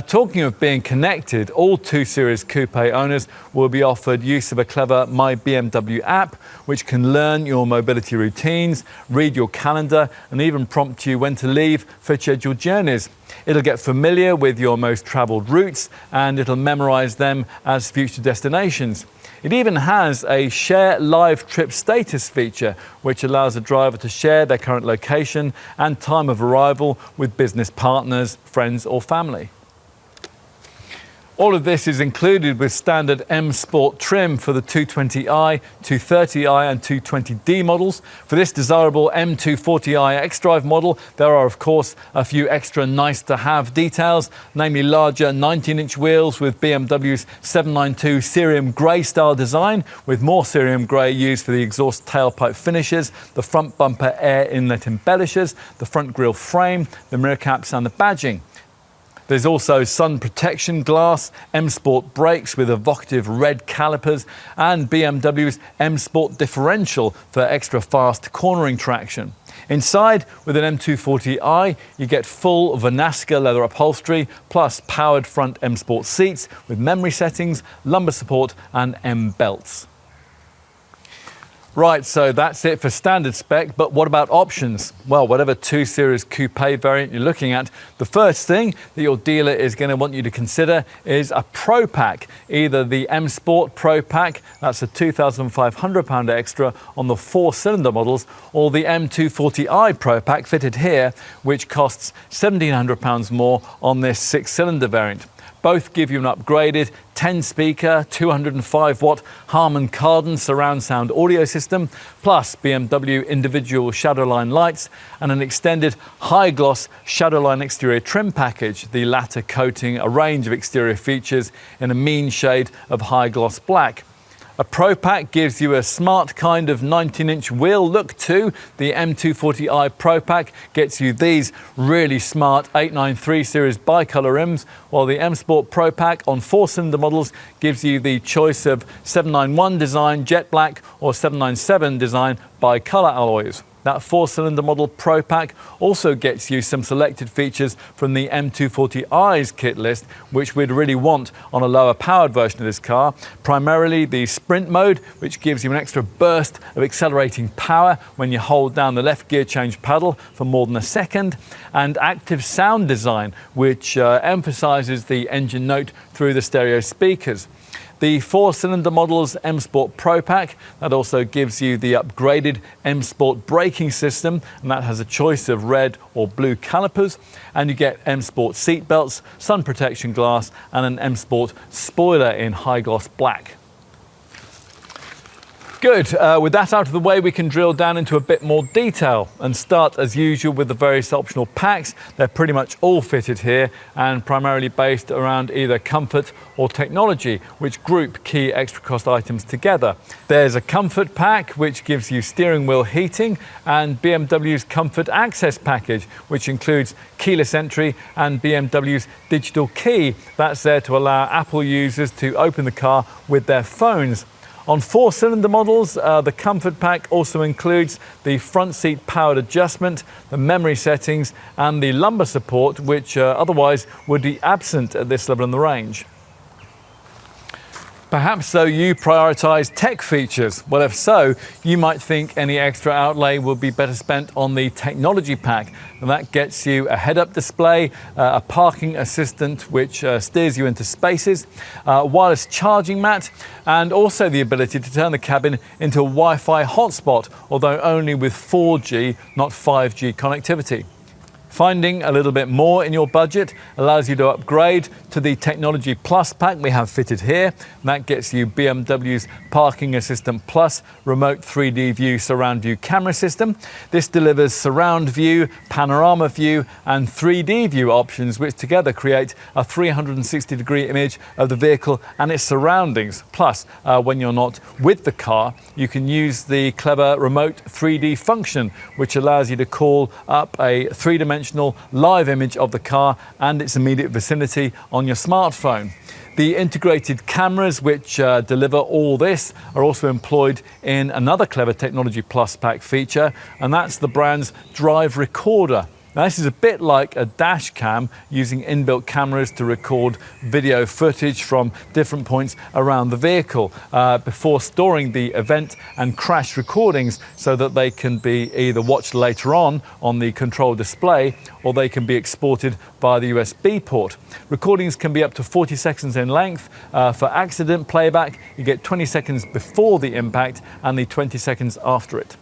Talking of being connected, all 2 Series Coupe owners will be offered use of a clever My BMW app, which can learn your mobility routines, read your calendar, and even prompt you when to leave for scheduled journeys. It'll get familiar with your most travelled routes, and it'll memorise them as future destinations. It even has a share live trip status feature, which allows a driver to share their current location and time of arrival with business partners, friends or family. All of this is included with standard M Sport trim for the 220i, 230i and 220d models. For this desirable M240i X-Drive model, there are of course a few extra nice-to-have details, namely larger 19-inch wheels with BMW's 792 cerium grey style design, with more cerium grey used for the exhaust tailpipe finishes, the front bumper air inlet embellishers, the front grille frame, the mirror caps and the badging. There's also sun protection glass, M Sport brakes with evocative red calipers, and BMW's M Sport differential for extra fast cornering traction. Inside, with an M240i, you get full Vanaska leather upholstery, plus powered front M Sport seats with memory settings, lumbar support and M belts. Right, so that's it for standard spec, but what about options? Well, whatever 2 Series Coupe variant you're looking at, the first thing that your dealer is going to want you to consider is a Pro Pack, either the M Sport Pro Pack, that's a £2,500 extra on the 4-cylinder models, or the M240i Pro Pack fitted here, which costs £1,700 more on this 6-cylinder variant. Both give you an upgraded 10-speaker, 205-watt Harman Kardon surround sound audio system, plus BMW individual shadowline lights and an extended high-gloss shadowline exterior trim package, the latter coating a range of exterior features in a mean shade of high-gloss black. A Pro Pack gives you a smart kind of 19-inch wheel look too. The M240i Pro Pack gets you these really smart 893 series bicolour rims, while the M Sport Pro Pack on 4-cylinder models gives you the choice of 791 design jet black or 797 design bicolour alloys. That 4-cylinder model Pro Pack also gets you some selected features from the M240i's kit list, which we'd really want on a lower powered version of this car. Primarily the sprint mode, which gives you an extra burst of accelerating power when you hold down the left gear change pedal for more than a second, and active sound design, which emphasizes the engine note through the stereo speakers. The 4-cylinder model's M Sport Pro Pack, that also gives you the upgraded M Sport braking system, and that has a choice of red or blue calipers, and you get M Sport seat belts, sun protection glass, and an M Sport spoiler in high gloss black. Good, with that out of the way, we can drill down into a bit more detail and start as usual with the various optional packs. They're pretty much all fitted here and primarily based around either comfort or technology, which group key extra cost items together. There's a comfort pack, which gives you steering wheel heating, and BMW's Comfort Access package, which includes keyless entry and BMW's digital key. That's there to allow Apple users to open the car with their phones. On 4-cylinder models, the Comfort Pack also includes the front seat powered adjustment, the memory settings, and the lumbar support, which otherwise would be absent at this level in the range. Perhaps though you prioritise tech features. Well, if so, you might think any extra outlay would be better spent on the technology pack. And that gets you a head-up display, a parking assistant which steers you into spaces, a wireless charging mat, and also the ability to turn the cabin into a Wi-Fi hotspot, although only with 4G, not 5G connectivity. Finding a little bit more in your budget allows you to upgrade to the Technology Plus pack we have fitted here. And that gets you BMW's Parking Assistant Plus remote 3D view surround view camera system. This delivers surround view, panorama view and 3D view options, which together create a 360-degree image of the vehicle and its surroundings. Plus, when you're not with the car, you can use the clever remote 3D function, which allows you to call up a three-dimensional live image of the car and its immediate vicinity on your smartphone. The integrated cameras which deliver all this are also employed in another clever Technology Plus pack feature, and that's the brand's Drive Recorder. Now, this is a bit like a dash cam, using inbuilt cameras to record video footage from different points around the vehicle before storing the event and crash recordings so that they can be either watched later on the control display, or they can be exported via the USB port. Recordings can be up to 40 seconds in length. For accident playback, you get 20 seconds before the impact and the 20 seconds after it.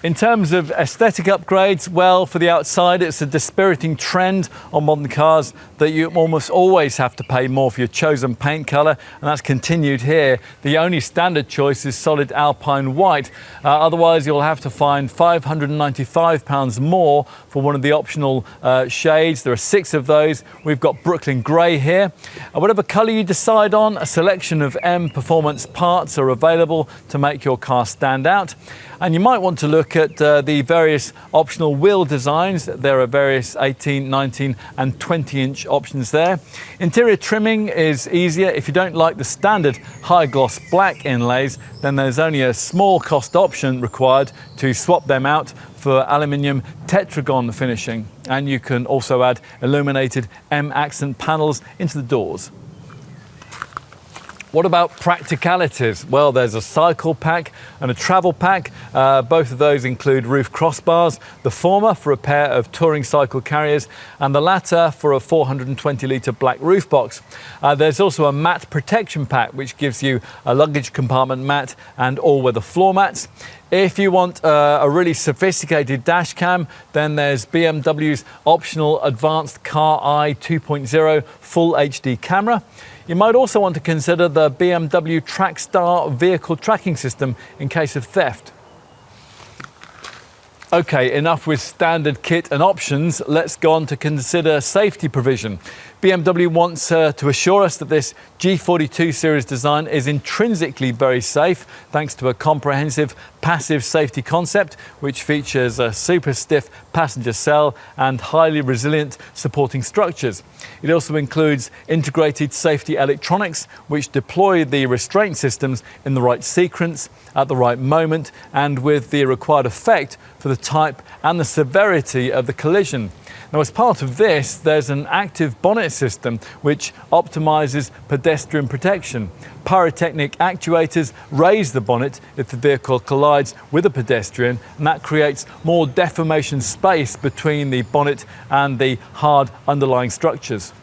In terms of aesthetic upgrades, well, for the outside, it's a dispiriting trend on modern cars that you almost always have to pay more for your chosen paint colour, and that's continued here. The only standard choice is solid Alpine white. Otherwise, you'll have to find £595 more for one of the optional shades. There are 6 of those. We've got Brooklyn Grey here. Whatever colour you decide on, a selection of M Performance parts are available to make your car stand out. And you might want to look at the various optional wheel designs. There are various 18, 19 and 20-inch options there. Interior trimming is easier. If you don't like the standard high gloss black inlays, then there's only a small cost option required to swap them out for aluminium tetragon finishing. And you can also add illuminated M accent panels into the doors. What about practicalities? Well, there's a cycle pack and a travel pack. Both of those include roof crossbars, the former for a pair of touring cycle carriers and the latter for a 420-litre black roof box. There's also a mat protection pack, which gives you a luggage compartment mat and all-weather floor mats. If you want a really sophisticated dash cam, then there's BMW's optional Advanced Car Eye 2.0 Full HD camera. You might also want to consider the BMW Trackstar vehicle tracking system in case of theft. Okay, enough with standard kit and options. Let's go on to consider safety provision. BMW wants to assure us that this G42 series design is intrinsically very safe, thanks to a comprehensive passive safety concept, which features a super stiff passenger cell and highly resilient supporting structures. It also includes integrated safety electronics, which deploy the restraint systems in the right sequence, at the right moment, and with the required effect for the type and the severity of the collision. Now, as part of this, there's an active bonnet system which optimizes pedestrian protection. Pyrotechnic actuators raise the bonnet if the vehicle collides with a pedestrian, and that creates more deformation space between the bonnet and the hard underlying structures.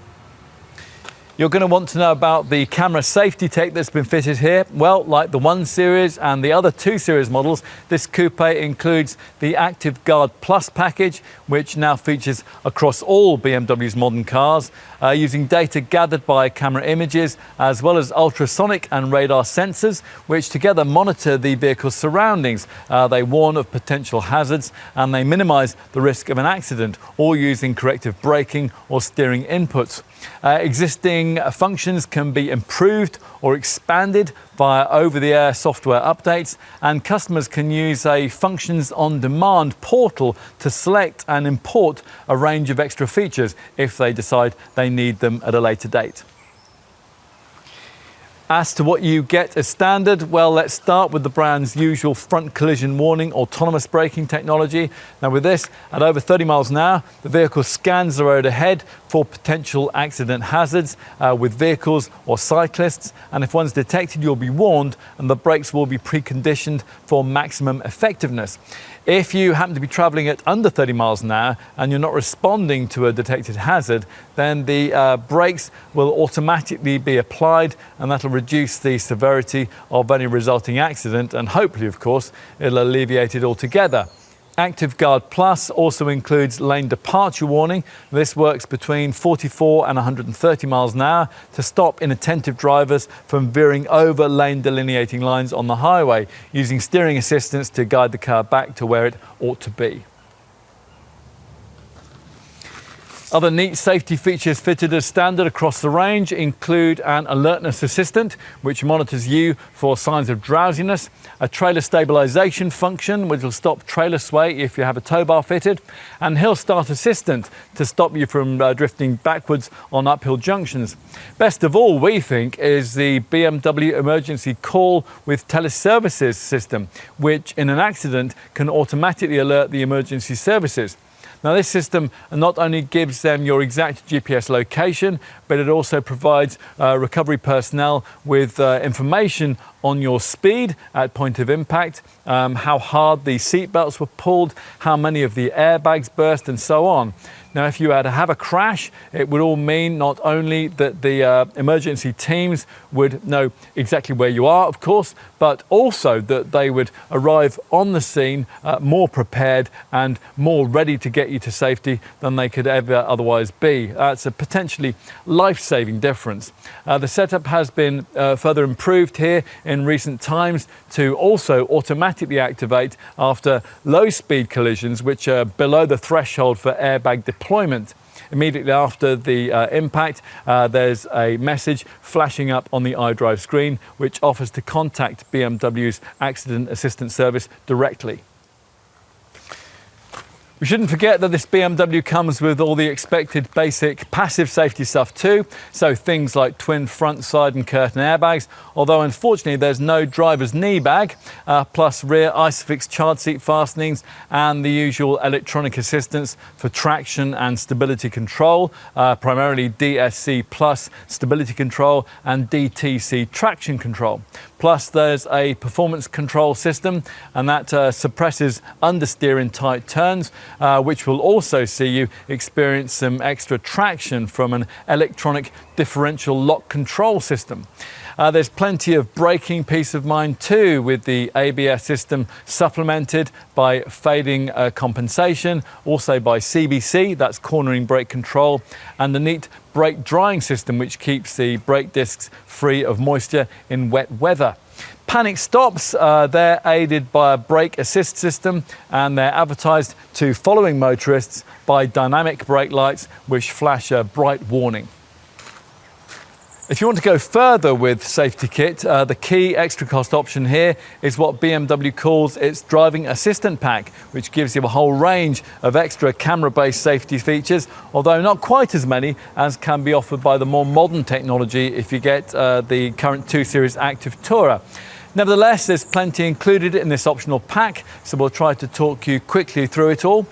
You're going to want to know about the camera safety tech that's been fitted here. Well, like the 1 Series and the other 2 Series models, this coupe includes the Active Guard Plus package, which now features across all BMW's modern cars, using data gathered by camera images, as well as ultrasonic and radar sensors, which together monitor the vehicle's surroundings. They warn of potential hazards and they minimize the risk of an accident, all using corrective braking or steering inputs. Existing functions can be improved or expanded via over-the-air software updates, and customers can use a functions on demand portal to select and import a range of extra features if they decide they need them at a later date. As to what you get as standard, well, let's start with the brand's usual front collision warning autonomous braking technology. Now with this, at over 30 miles an hour, the vehicle scans the road ahead for potential accident hazards with vehicles or cyclists, and if one's detected, you'll be warned and the brakes will be preconditioned for maximum effectiveness. If you happen to be travelling at under 30 miles an hour and you're not responding to a detected hazard, then the brakes will automatically be applied, and that'll reduce the severity of any resulting accident, and hopefully, of course, it'll alleviate it altogether. Active Guard Plus also includes lane departure warning. This works between 44 and 130 miles an hour to stop inattentive drivers from veering over lane delineating lines on the highway, using steering assistance to guide the car back to where it ought to be. Other neat safety features fitted as standard across the range include an alertness assistant, which monitors you for signs of drowsiness, a trailer stabilization function, which will stop trailer sway if you have a tow bar fitted, and hill start assistant to stop you from drifting backwards on uphill junctions. Best of all, we think, is the BMW emergency call with teleservices system, which in an accident can automatically alert the emergency services. Now this system not only gives them your exact GPS location, but it also provides recovery personnel with information on your speed at point of impact, how hard the seat belts were pulled, how many of the airbags burst, and so on. Now, if you had to have a crash, it would all mean not only that the emergency teams would know exactly where you are, of course, but also that they would arrive on the scene more prepared and more ready to get you to safety than they could ever otherwise be. That's a potentially life-saving difference. The setup has been further improved here in recent times to also automatically activate after low-speed collisions, which are below the threshold for airbag deployment. Immediately after the impact, there's a message flashing up on the iDrive screen, which offers to contact BMW's Accident Assistance Service directly. We shouldn't forget that this BMW comes with all the expected basic passive safety stuff too, so things like twin front, side and curtain airbags, although unfortunately there's no driver's knee bag, plus rear ISOFIX child seat fastenings and the usual electronic assistance for traction and stability control, primarily DSC Plus stability control and DTC traction control. Plus there's a performance control system, and that suppresses understeer in tight turns, which will also see you experience some extra traction from an electronic differential lock control system. There's plenty of braking peace of mind too, with the ABS system supplemented by fading compensation, also by CBC, that's cornering brake control, and the neat brake drying system, which keeps the brake discs free of moisture in wet weather. Panic stops, they're aided by a brake assist system, and they're advertised to following motorists by dynamic brake lights which flash a bright warning. If you want to go further with safety kit, the key extra cost option here is what BMW calls its driving assistant pack, which gives you a whole range of extra camera-based safety features, although not quite as many as can be offered by the more modern technology if you get the current 2 Series Active Tourer. Nevertheless, there's plenty included in this optional pack, so we'll try to talk you quickly through it all.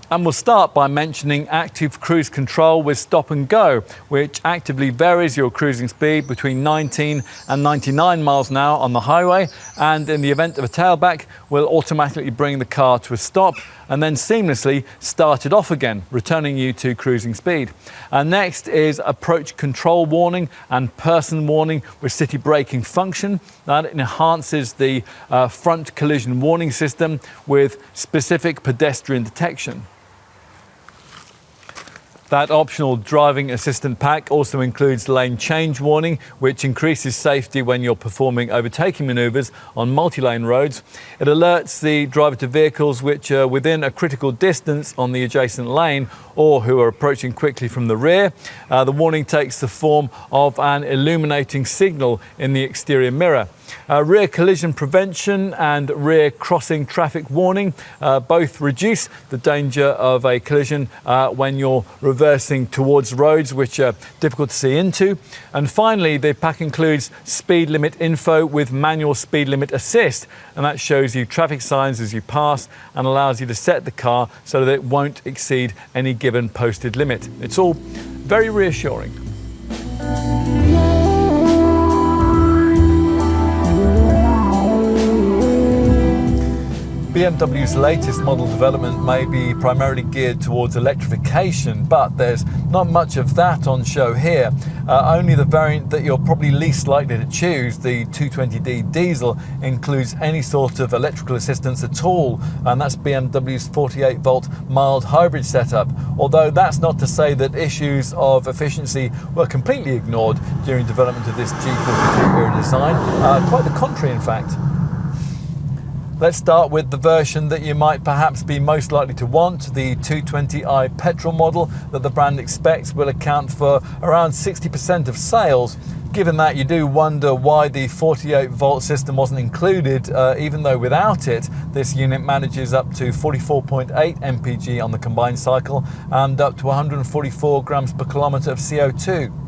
And we'll start by mentioning active cruise control with stop and go, which actively varies your cruising speed between 19 and 99 miles an hour on the highway, and in the event of a tailback will automatically bring the car to a stop and then seamlessly start it off again, returning you to cruising speed. And next is approach control warning and person warning with city braking function. That enhances the front collision warning system with specific pedestrian detection. That optional driving assistant pack also includes lane change warning, which increases safety when you're performing overtaking manoeuvres on multi-lane roads. It alerts the driver to vehicles which are within a critical distance on the adjacent lane or who are approaching quickly from the rear. The warning takes the form of an illuminating signal in the exterior mirror. Rear collision prevention and rear crossing traffic warning both reduce the danger of a collision when you're reversing towards roads which are difficult to see into. And finally, the pack includes speed limit info with manual speed limit assist, and that shows you traffic signs as you pass and allows you to set the car so that it won't exceed any given posted limit. It's all very reassuring. BMW's latest model development may be primarily geared towards electrification, but there's not much of that on show here. Only the variant that you're probably least likely to choose, the 220d diesel, includes any sort of electrical assistance at all, and that's BMW's 48-volt mild hybrid setup. Although that's not to say that issues of efficiency were completely ignored during development of this G42 era design. Quite the contrary, in fact. Let's start with the version that you might perhaps be most likely to want, the 220i petrol model that the brand expects will account for around 60% of sales. Given that, you do wonder why the 48-volt system wasn't included, even though without it, this unit manages up to 44.8 mpg on the combined cycle and up to 144 grams per kilometre of CO2.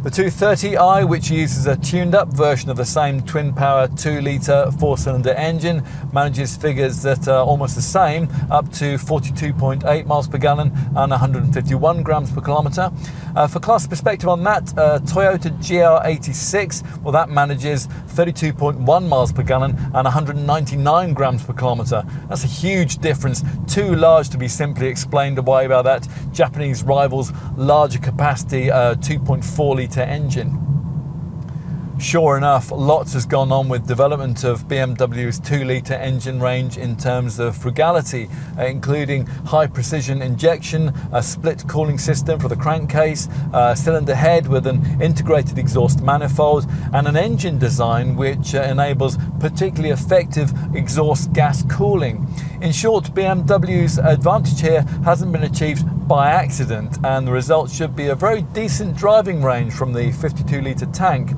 The 230i, which uses a tuned-up version of the same twin-power 2-litre 4-cylinder engine, manages figures that are almost the same, up to 42.8 miles per gallon and 151 grams per kilometre. For class perspective on that, Toyota GR86, well, that manages 32.1 miles per gallon and 199 grams per kilometre. That's a huge difference, too large to be simply explained away by that Japanese rival's larger capacity 2.4-litre engine. Sure enough, lots has gone on with development of BMW's 2-litre engine range in terms of frugality, including high precision injection, a split cooling system for the crankcase, a cylinder head with an integrated exhaust manifold, and an engine design which enables particularly effective exhaust gas cooling. In short, BMW's advantage here hasn't been achieved by accident, and the result should be a very decent driving range from the 52-litre tank.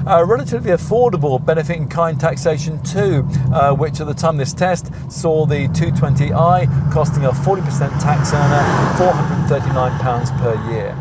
Relatively affordable benefit-in-kind taxation too, which at the time of this test saw the 220i costing a 40% tax earner £439 per year.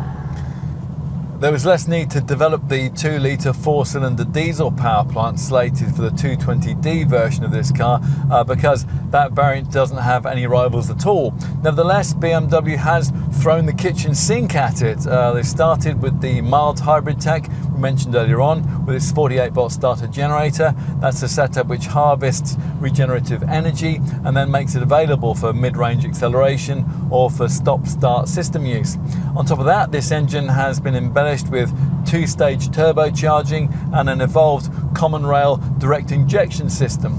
There was less need to develop the 2-litre 4-cylinder diesel power plant slated for the 220d version of this car because that variant doesn't have any rivals at all. Nevertheless, BMW has thrown the kitchen sink at it. They started with the mild hybrid tech we mentioned earlier on with its 48-volt starter generator. That's a setup which harvests regenerative energy and then makes it available for mid-range acceleration or for stop-start system use. On top of that, this engine has been embellished with two-stage turbocharging and an evolved common rail direct injection system.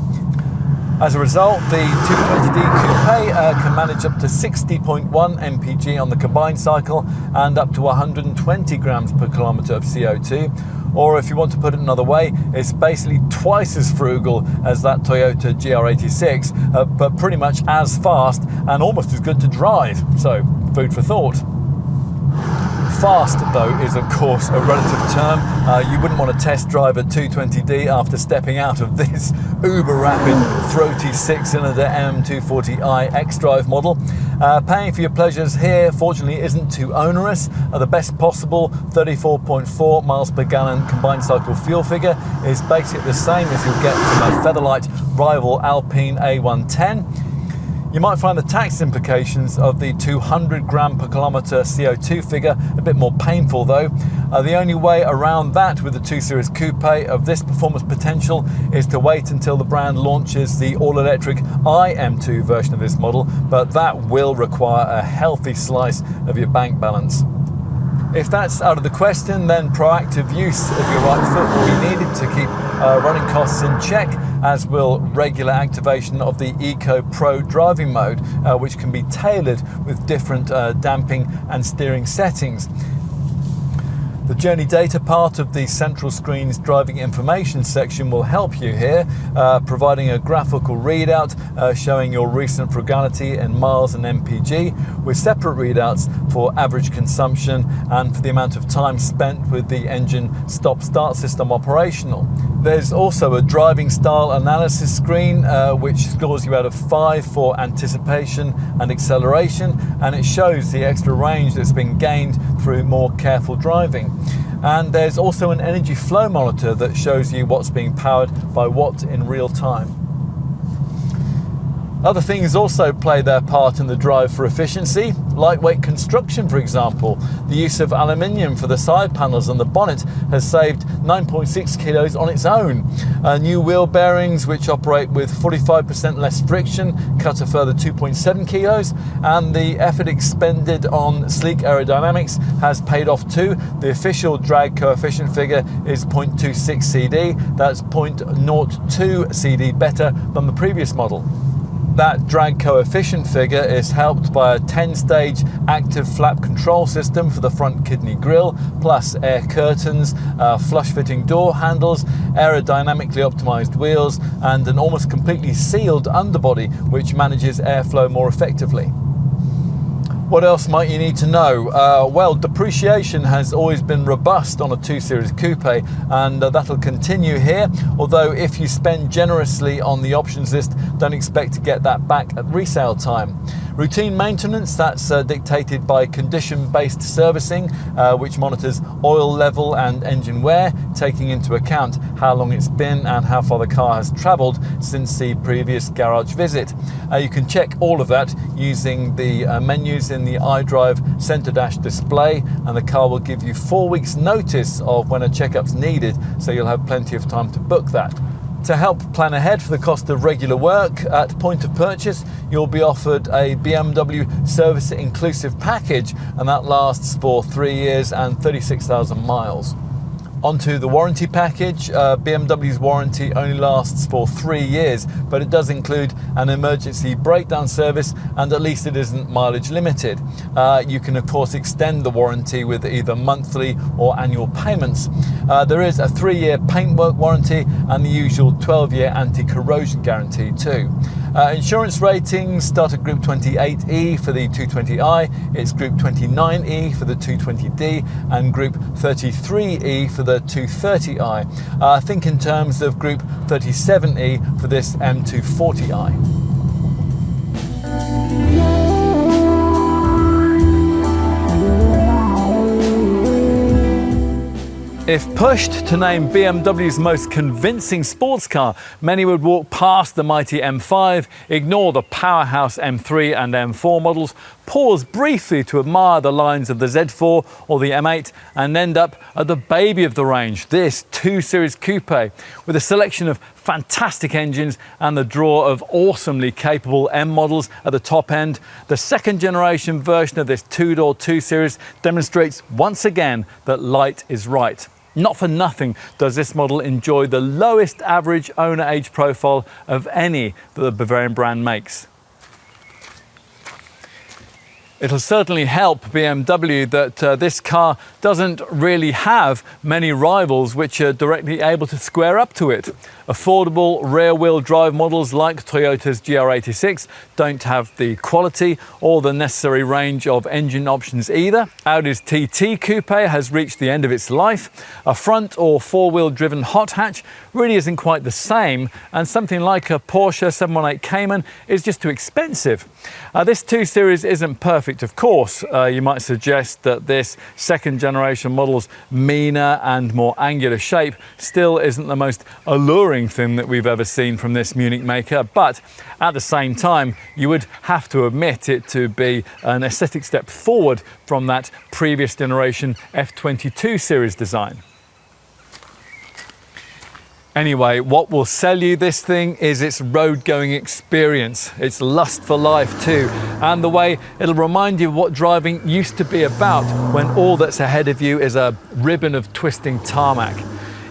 As a result, the 220d Coupe can manage up to 60.1 mpg on the combined cycle and up to 120 grams per kilometre of CO2. Or if you want to put it another way, it's basically twice as frugal as that Toyota GR86, but pretty much as fast and almost as good to drive. So, food for thought. Fast, though, is of course a relative term. You wouldn't want to test drive a 220d after stepping out of this uber-rapid, throaty 6-cylinder M240i X-Drive model. Paying for your pleasures here, fortunately, isn't too onerous. The best possible 34.4 miles per gallon combined cycle fuel figure is basically the same as you'll get from a featherlight rival Alpine A110. You might find the tax implications of the 200 gram per kilometre CO2 figure a bit more painful though. The only way around that with the 2 Series Coupe of this performance potential is to wait until the brand launches the all-electric iM2 version of this model, but that will require a healthy slice of your bank balance. If that's out of the question, then proactive use of your right foot will be needed to keep running costs in check, as will regular activation of the Eco Pro driving mode, which can be tailored with different damping and steering settings. The journey data part of the central screen's driving information section will help you here, providing a graphical readout showing your recent frugality in miles and MPG, with separate readouts for average consumption and for the amount of time spent with the engine stop-start system operational. There's also a driving style analysis screen which scores you out of 5 for anticipation and acceleration, and it shows the extra range that's been gained through more careful driving. And there's also an energy flow monitor that shows you what's being powered by what in real time. Other things also play their part in the drive for efficiency. Lightweight construction, for example. The use of aluminium for the side panels and the bonnet has saved 9.6 kilos on its own. New wheel bearings, which operate with 45% less friction, cut a further 2.7 kilos. And the effort expended on sleek aerodynamics has paid off too. The official drag coefficient figure is 0.26 CD. That's 0.02 CD better than the previous model. That drag coefficient figure is helped by a 10-stage active flap control system for the front kidney grille, plus air curtains, flush-fitting door handles, aerodynamically optimized wheels, and an almost completely sealed underbody which manages airflow more effectively. What else might you need to know? Well, depreciation has always been robust on a 2 Series Coupe, and that'll continue here, although if you spend generously on the options list, don't expect to get that back at resale time. Routine maintenance, that's dictated by condition-based servicing, which monitors oil level and engine wear, taking into account how long it's been and how far the car has travelled since the previous garage visit. You can check all of that using the menus in the iDrive centre dash display, and the car will give you 4 weeks notice of when a checkup's needed, so you'll have plenty of time to book that. To help plan ahead for the cost of regular work, at point of purchase you'll be offered a BMW service inclusive package, and that lasts for 3 years and 36,000 miles. Onto the warranty package. BMW's warranty only lasts for 3 years, but it does include an emergency breakdown service, and at least it isn't mileage limited. You can of course extend the warranty with either monthly or annual payments. There is a 3-year paintwork warranty and the usual 12-year anti-corrosion guarantee too. Insurance ratings start at Group 28E for the 220i, it's Group 29E for the 220D, and Group 33E for the 230i. Think in terms of Group 37E for this M240i. If pushed to name BMW's most convincing sports car, many would walk past the mighty M5, ignore the powerhouse M3 and M4 models, pause briefly to admire the lines of the Z4 or the M8, and end up at the baby of the range, this 2 Series Coupe, with a selection of fantastic engines and the draw of awesomely capable M models at the top end. The second generation version of this two-door 2 Series demonstrates once again that light is right. Not for nothing does this model enjoy the lowest average owner age profile of any that the Bavarian brand makes. It'll certainly help BMW that this car doesn't really have many rivals which are directly able to square up to it. Affordable rear-wheel drive models like Toyota's GR86 don't have the quality or the necessary range of engine options either. Audi's TT Coupe has reached the end of its life. A front or four-wheel driven hot hatch really isn't quite the same, and something like a Porsche 718 Cayman is just too expensive. This 2 Series isn't perfect, of course. You might suggest that this second generation model's meaner and more angular shape still isn't the most alluring thing that we've ever seen from this Munich maker, but at the same time, you would have to admit it to be an aesthetic step forward from that previous generation F22 series design. Anyway, what will sell you this thing is its road-going experience, its lust for life too, and the way it'll remind you of what driving used to be about when all that's ahead of you is a ribbon of twisting tarmac.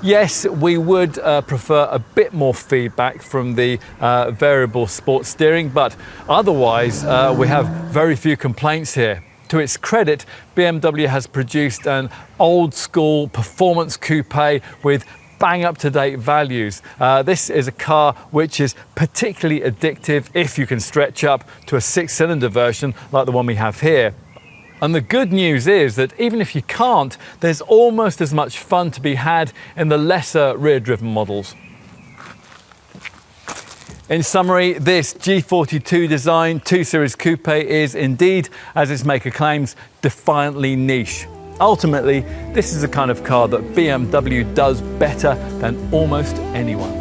Yes, we would prefer a bit more feedback from the variable sports steering, but otherwise we have very few complaints here. To its credit, BMW has produced an old-school performance coupe with bang up-to-date values. This is a car which is particularly addictive if you can stretch up to a 6-cylinder version like the one we have here. And the good news is that even if you can't, there's almost as much fun to be had in the lesser rear-driven models. In summary, this G42 design 2 Series Coupe is indeed, as its maker claims, defiantly niche. Ultimately, this is the kind of car that BMW does better than almost anyone.